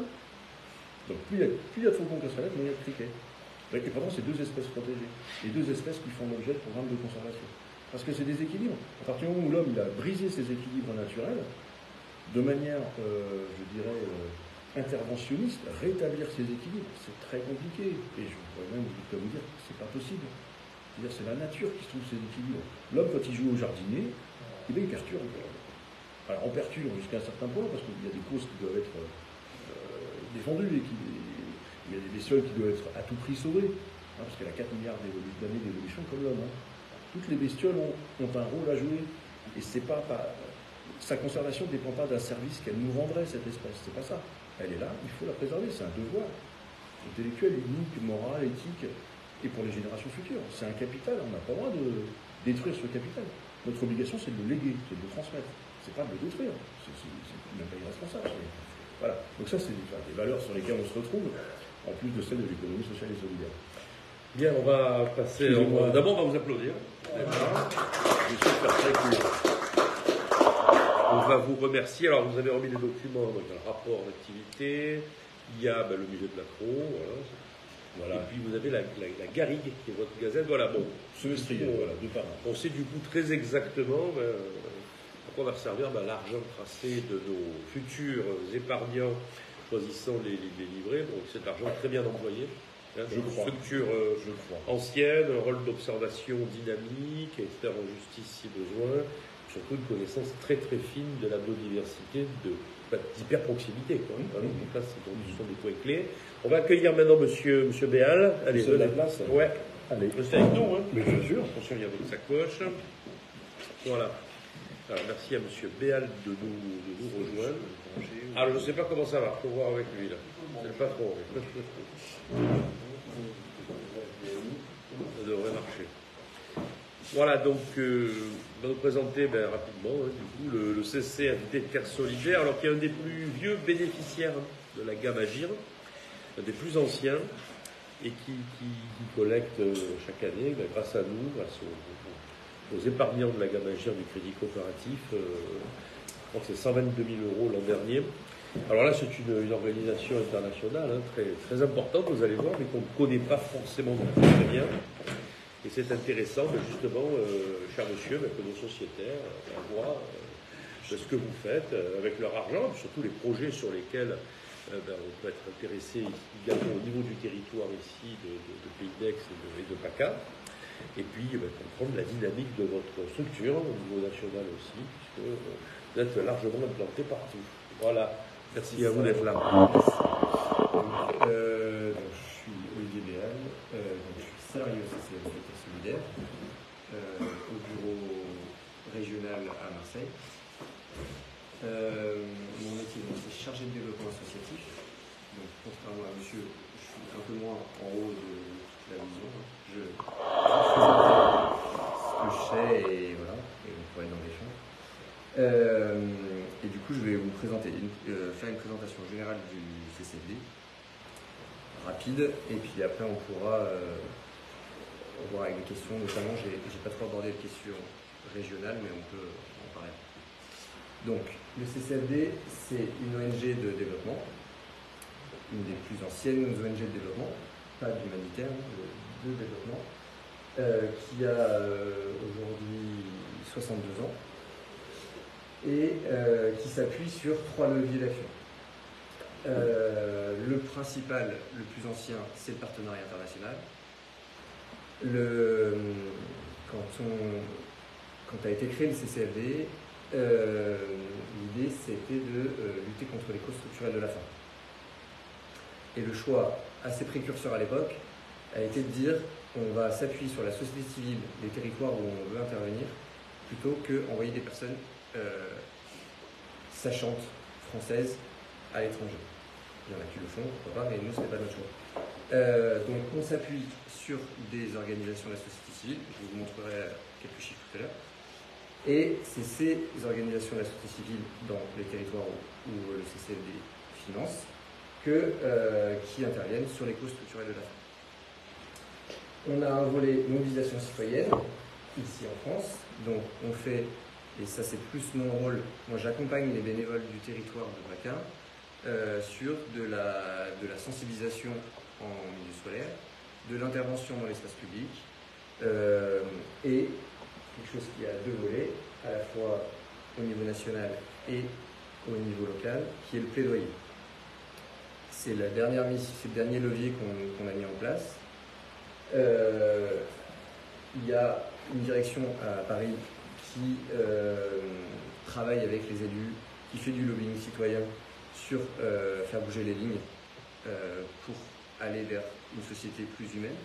Donc plus il y a de faucons cresserellet, moins il y a de criquets. Et pourtant, c'est 2 espèces protégées. Et 2 espèces qui font l'objet de programmes de conservation. Parce que c'est des équilibres. À partir du moment où l'homme il a brisé ses équilibres naturels, de manière, je dirais, interventionniste, rétablir ces équilibres, c'est très compliqué. Et je pourrais même vous dire que c'est pas possible. C'est-à-dire c'est la nature qui trouve ces équilibres. L'homme, quand il joue au jardinier, il perturbe. Alors on perturbe jusqu'à un certain point, parce qu'il y a des causes qui doivent être défendues, et il y a des bestioles qui doivent être à tout prix sauvées, parce qu'elle a 4 milliards d'années d'évolution comme l'homme. Toutes les bestioles ont un rôle à jouer, et c'est pas sa conservation ne dépend pas d'un service qu'elle nous rendrait, cette espèce, c'est pas ça. Elle est là, il faut la préserver, c'est un devoir intellectuel, unique, moral, éthique, et pour les générations futures. C'est un capital, on n'a pas le droit de détruire ce capital. Notre obligation, c'est de le léguer, c'est de le transmettre. C'est pas de le détruire, c'est même pas irresponsable. Voilà. Donc ça, c'est des valeurs sur lesquelles on se retrouve, en plus de celles de l'économie sociale et solidaire. Bien, on va passer... D'abord, on va vous applaudir. Je suis très court. On va vous remercier. Alors, vous avez remis les documents, donc un rapport d'activité. Il y a le musée de l'accro, voilà. Et puis vous avez la Garrigue, qui est votre gazette. Voilà, bon. Semestriel, voilà, 2 par an. On sait du coup très exactement à quoi va servir l'argent tracé de nos futurs épargnants choisissant les livrets. Donc c'est de l'argent très bien employé. Une structure ancienne, un rôle d'observation dynamique, expert en justice si besoin, surtout une connaissance très très fine de la biodiversité, d'hyper-proximité. Donc là, ce sont des points clés. On va accueillir maintenant Monsieur Béal. Allez, venez. La place. Ouais. Allez. Restez avec nous. Mais bien sûr. Attention, il y a votre sacoche. Voilà. Alors, merci à Monsieur Béal de nous rejoindre. Alors, je ne sais pas comment ça va. Il faut voir avec lui, là. C'est le patron. Ça devrait marcher. Voilà, donc, on va nous présenter rapidement, du coup, le CC Invité de Terre Solidaire, alors qui est un des plus vieux bénéficiaires de la gamme Agir, un des plus anciens, et qui collecte chaque année, grâce à nous, grâce aux épargnants de la gamme agir du crédit coopératif. Je crois que c'est 122 000 € l'an dernier. Alors là, c'est une organisation internationale très, très importante, vous allez voir, mais qu'on ne connaît pas forcément très bien. Et c'est intéressant, justement, cher monsieur, que nos sociétaires voient ce que vous faites avec leur argent, surtout les projets sur lesquels on peut être intéressé également au niveau du territoire ici de Pays d'Aix et de PACA. Et puis comprendre la dynamique de votre structure au niveau national aussi, puisque vous êtes largement implanté partout. Voilà. Merci à vous d'être là. Je suis Olivier Béal, je suis salarié au CCFD Solidaire, au bureau régional à Marseille. Mon métier, c'est chargé de développement associatif. Donc, contrairement à monsieur, je suis un peu moins en haut de la vision. Je présente ce que je sais et voilà, et on pourrait être dans l'échange. Et du coup, je vais vous présenter, faire une présentation générale du CCFD, rapide, et puis après on pourra voir avec des questions, notamment, j'ai pas trop abordé les questions régionales, mais on peut en parler. Donc, le CCFD, c'est une ONG de développement, une des plus anciennes ONG de développement, pas d'humanitaire, de développement, qui a aujourd'hui 62 ans et qui s'appuie sur 3 leviers d'action. Le principal, le plus ancien, c'est le partenariat international. Quand a été créé le CCFD, l'idée c'était de lutter contre les causes structurelles de la faim. Et le choix assez précurseur à l'époque a été de dire on va s'appuyer sur la société civile des territoires où on veut intervenir plutôt qu'envoyer des personnes sachantes françaises à l'étranger. Il y en a qui le font, pourquoi pas, mais nous ce n'est pas notre choix. Donc on s'appuie sur des organisations de la société civile, je vous montrerai quelques chiffres tout à l'heure, et c'est ces organisations de la société civile dans les territoires où le CCFD finance qui interviennent sur les causes structurelles de la faim. On a un volet mobilisation citoyenne, ici en France, donc on fait, et ça c'est plus mon rôle, moi j'accompagne les bénévoles du territoire de PACA sur de la sensibilisation en milieu scolaire, de l'intervention dans l'espace public, et quelque chose qui a 2 volets, à la fois au niveau national et au niveau local, qui est le plaidoyer. C'est le dernier levier qu'on a mis en place. Il y a une direction à Paris qui travaille avec les élus, qui fait du lobbying citoyen sur faire bouger les lignes pour aller vers une société plus humaine.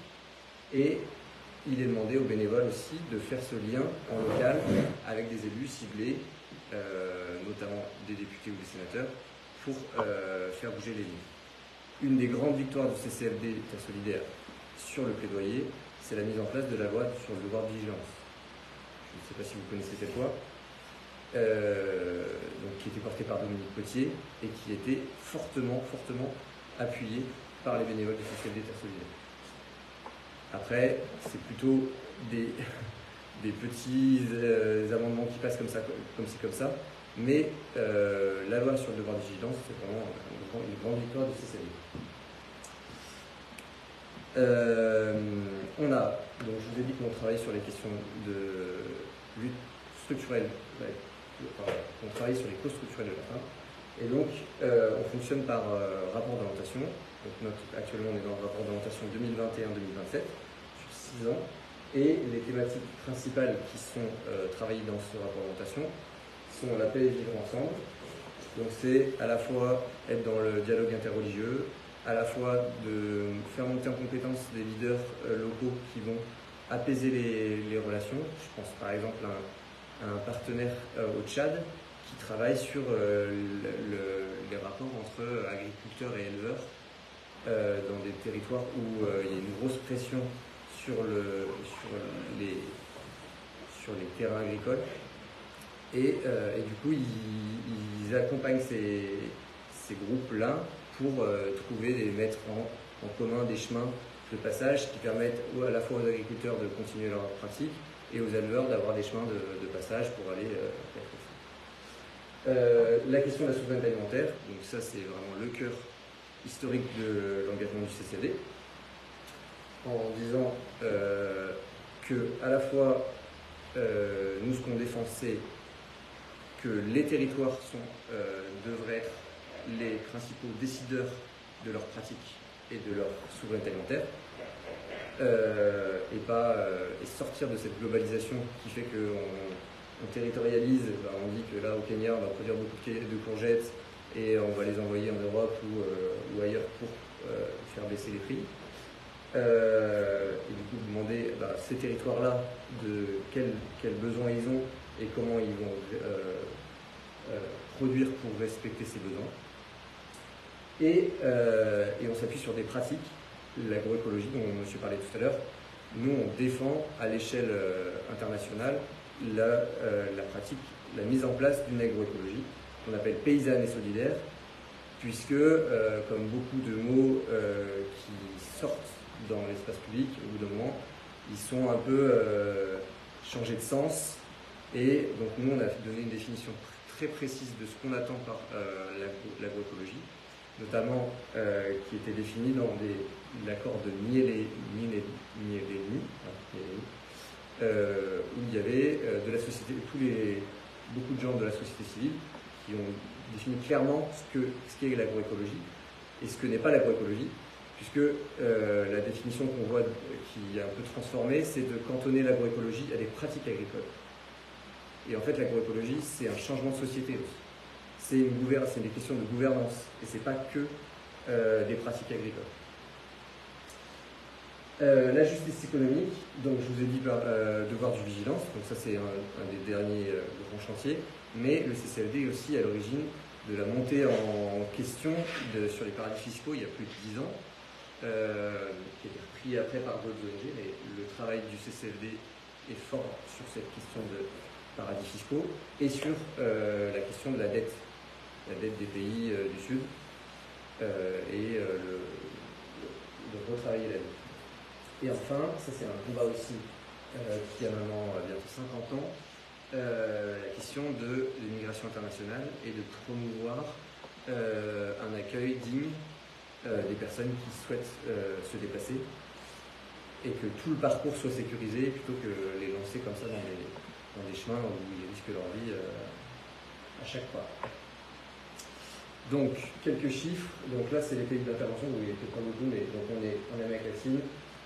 Et il est demandé aux bénévoles aussi de faire ce lien en local avec des élus ciblés, notamment des députés ou des sénateurs, pour faire bouger les lignes. Une des grandes victoires du CCFD Terre Solidaire sur le plaidoyer, c'est la mise en place de la loi sur le devoir de vigilance. Je ne sais pas si vous connaissez cette loi, donc, qui était portée par Dominique Potier et qui était fortement appuyée par les bénévoles du CCFD Terre Solidaire. Après, c'est plutôt des petits amendements qui passent comme ça, mais la loi sur le devoir de vigilance, c'est vraiment une grande victoire du CCFD. Donc je vous ai dit qu'on travaille sur les questions de lutte structurelle, on travaille sur les causes structurelles de la faim, et donc on fonctionne par rapport d'orientation. Donc actuellement on est dans le rapport d'orientation 2021-2027, sur 6 ans, et les thématiques principales qui sont travaillées dans ce rapport d'orientation sont la paix et vivre ensemble. Donc c'est à la fois être dans le dialogue interreligieux, à la fois de faire monter en compétence des leaders locaux qui vont apaiser les relations. Je pense par exemple à un partenaire au Tchad qui travaille sur les rapports entre agriculteurs et éleveurs dans des territoires où il y a une grosse pression sur les terrains agricoles. Et du coup, ils accompagnent ces groupes-là pour trouver et mettre en commun des chemins de passage qui permettent à la fois aux agriculteurs de continuer leur pratique et aux éleveurs d'avoir des chemins de passage pour aller vers la question de la souveraineté alimentaire, donc ça c'est vraiment le cœur historique de l'engagement du CCLD, en disant que à la fois nous ce qu'on défend c'est que les territoires devraient être les principaux décideurs de leurs pratiques et de leur souveraineté alimentaire, et sortir de cette globalisation qui fait qu'on territorialise. On dit que là au Kenya on va produire beaucoup de courgettes et on va les envoyer en Europe ou ailleurs pour faire baisser les prix. Et du coup demander ces territoires-là de quels besoins ils ont et comment ils vont produire pour respecter ces besoins. Et on s'appuie sur des pratiques, l'agroécologie dont monsieur parlait tout à l'heure. Nous on défend à l'échelle internationale la pratique, la mise en place d'une agroécologie qu'on appelle paysanne et solidaire, puisque comme beaucoup de mots qui sortent dans l'espace public, au bout d'un moment, ils sont un peu changés de sens. Et donc nous, on a donné une définition très précise de ce qu'on attend par l'agroécologie, notamment qui était définie dans l'accord de Niélé, où il y avait de la société, beaucoup de gens de la société civile qui ont défini clairement ce qu'est l'agroécologie et ce que n'est pas l'agroécologie, puisque la définition qu'on voit qui est un peu transformée, c'est de cantonner l'agroécologie à des pratiques agricoles. Et en fait, l'agroécologie, c'est un changement de société aussi. C'est des questions de gouvernance, et c'est pas que des pratiques agricoles. La justice économique, donc je vous ai dit devoir de vigilance, donc ça c'est un des derniers grands chantiers, mais le CCLD est aussi à l'origine de la montée en question sur les paradis fiscaux il y a plus de 10 ans, qui a été repris après par d'autres ONG, mais le travail du CCLD est fort sur cette question de paradis fiscaux et sur la question de la dette des pays du Sud et de retravailler la dette. Et enfin, ça c'est un combat aussi qui a maintenant bientôt 50 ans, la question de l'immigration internationale et de promouvoir un accueil digne des personnes qui souhaitent se déplacer et que tout le parcours soit sécurisé plutôt que les lancer comme ça dans des chemins où ils risquent leur vie à chaque pas. Donc, quelques chiffres. Donc là, c'est les pays d'intervention, où il n'y a peut-être pas beaucoup, mais donc on est en Amérique latine,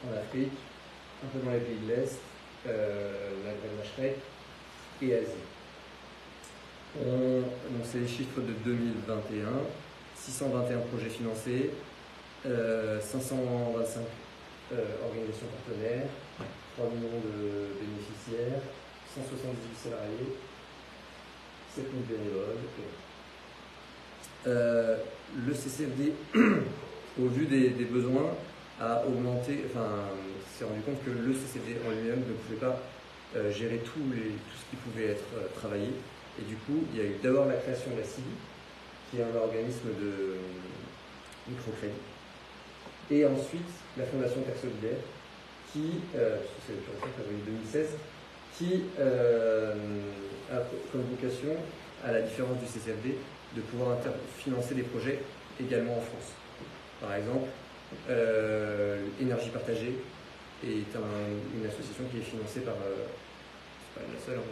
en Afrique, un peu dans les pays de l'Est, Maghreb, Machrek et Asie. Donc c'est les chiffres de 2021, 621 projets financés, 525 organisations partenaires, 3 millions de bénéficiaires, 178 salariés, 7000 bénévoles. Le CCLD, au vu des besoins, a augmenté, s'est rendu compte que le CCLD en lui-même ne pouvait pas gérer tout ce qui pouvait être travaillé. Et du coup, il y a eu d'abord la création de la CIVI, qui est un organisme de microcrédit. Et ensuite, la Fondation Terre Solidaire, qui, c'est le projet en 2016, qui a comme vocation, à la différence du CCLD, de pouvoir financer des projets également en France. Par exemple, Énergie Partagée est une association qui est financée par, c'est pas la seule, que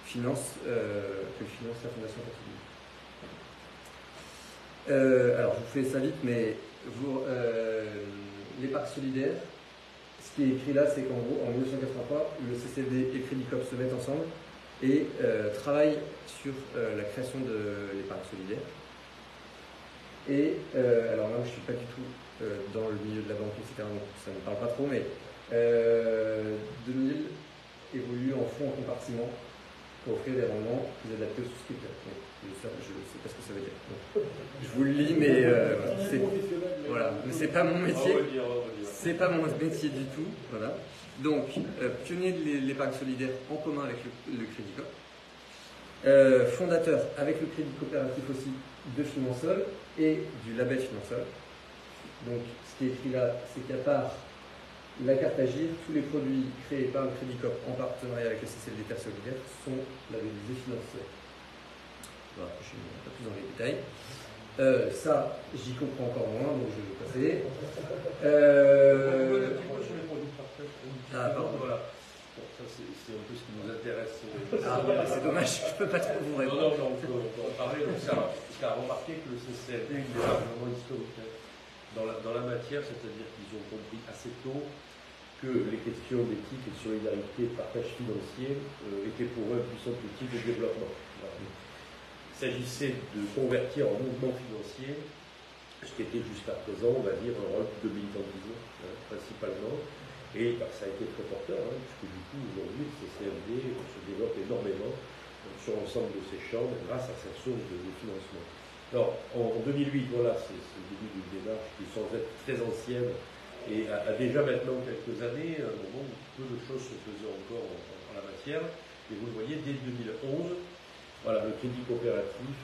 finance la Fondation Terre Solidaire. Alors, je vous fais ça vite, mais les parcs solidaires, ce qui est écrit là, c'est qu'en gros, en 1983, le CCLD et Crédit Coop se mettent ensemble et travaillent sur la création des parcs solidaires. Et alors là, je ne suis pas du tout dans le milieu de la banque, etc., donc ça ne me parle pas trop, mais 2000 évolue en fonds en compartiment pour offrir des rendements plus adaptés aux souscripteurs. Je ne sais pas ce que ça veut dire. Donc, je vous le lis, mais voilà, mais c'est pas mon métier. C'est pas mon métier du tout. Voilà. Donc, pionnier de l'épargne solidaire en commun avec le Crédit Coop. Fondateur avec le Crédit Coopératif aussi de Finansol et du label Finansol. Donc, ce qui est écrit là, c'est qu'à part La carte Agile, tous les produits créés par le Crédit Coop en partenariat avec la CCLD Terre Solidaire sont labellisés financiers. Voilà, je ne vais pas plus dans les détails. Ça, j'y comprends encore moins, donc je vais passer. Ah, pardon. Voilà. Bon, ça, c'est un peu ce qui nous intéresse. Ah, c'est dommage, je ne peux pas trop vous répondre. Non, on peut en parler. Donc, ça a remarqué que le CCLD est largement historique dans la matière, c'est-à-dire qu'ils ont compris assez tôt que les questions d'éthique et de solidarité, de partage financier étaient pour eux un puissant outil de développement. Voilà. Il s'agissait de convertir en mouvement financier ce qui était jusqu'à présent, on va dire, un rôle de militantisme, principalement. Et ça a été très porteur, puisque du coup, aujourd'hui, le CCLD se développe énormément sur l'ensemble de ces champs grâce à cette source de financement. Alors, en 2008, voilà, c'est le début d'une démarche qui, sans être très ancienne, et a déjà maintenant quelques années, un moment où peu de choses se faisaient encore en la matière. Et vous le voyez, dès 2011, voilà, le crédit coopératif,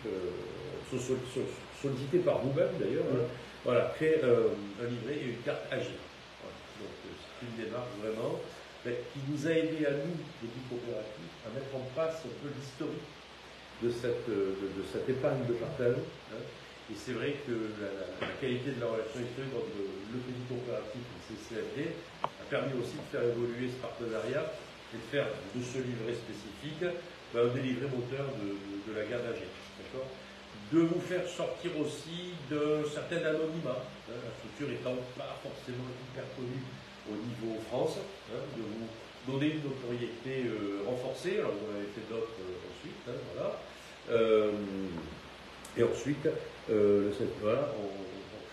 sollicité par vous-même d'ailleurs, voilà, crée un livret et une carte Agile. Voilà. Donc c'est une démarche vraiment qui nous a aidé à nous, crédit coopératif, à mettre en place un peu l'historique de cette épargne de partage. Et c'est vrai que la qualité de la relation historique entre le crédit coopératif et le CCLD a permis aussi de faire évoluer ce partenariat et de faire de ce livret spécifique un des livrets moteurs de la garde Agile. D'accord ? De vous faire sortir aussi d'un certain anonymat, la structure étant pas forcément hyper connue au niveau France, de vous donner une notoriété renforcée. Alors vous en avez fait d'autres ensuite, voilà. Et ensuite, voilà, on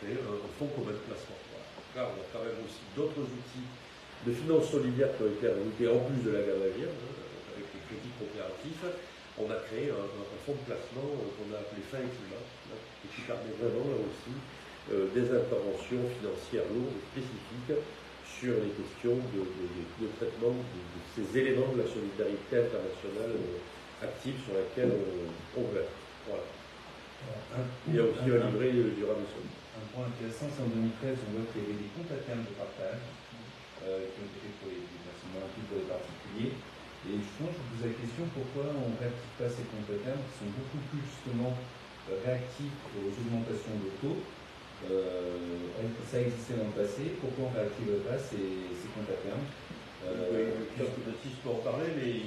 crée un fonds commun de placement. Voilà. Donc là, on a quand même aussi d'autres outils de finances solidaires qui ont été ajoutés en plus de la garde Agile, avec les crédits coopératifs. On a créé un fonds de placement qu'on a appelé Fin et Climat, et qui permet vraiment là aussi des interventions financières lourdes et spécifiques sur les questions de traitement de ces éléments de la solidarité internationale active sur laquelle on veut. Voilà. Il y a aussi un livret du Ramesson. Un point intéressant, c'est en 2013, on voit qu'il y avait des comptes à terme de partage qui ont été faits pour les versements olympiques pour les particuliers. Et justement, je vous pose la question, pourquoi on ne réactive pas ces comptes à terme qui sont beaucoup plus justement réactifs aux augmentations de taux. Ça existait dans le passé, pourquoi on ne réactive pas ces comptes à terme Baptiste peut en parler, mais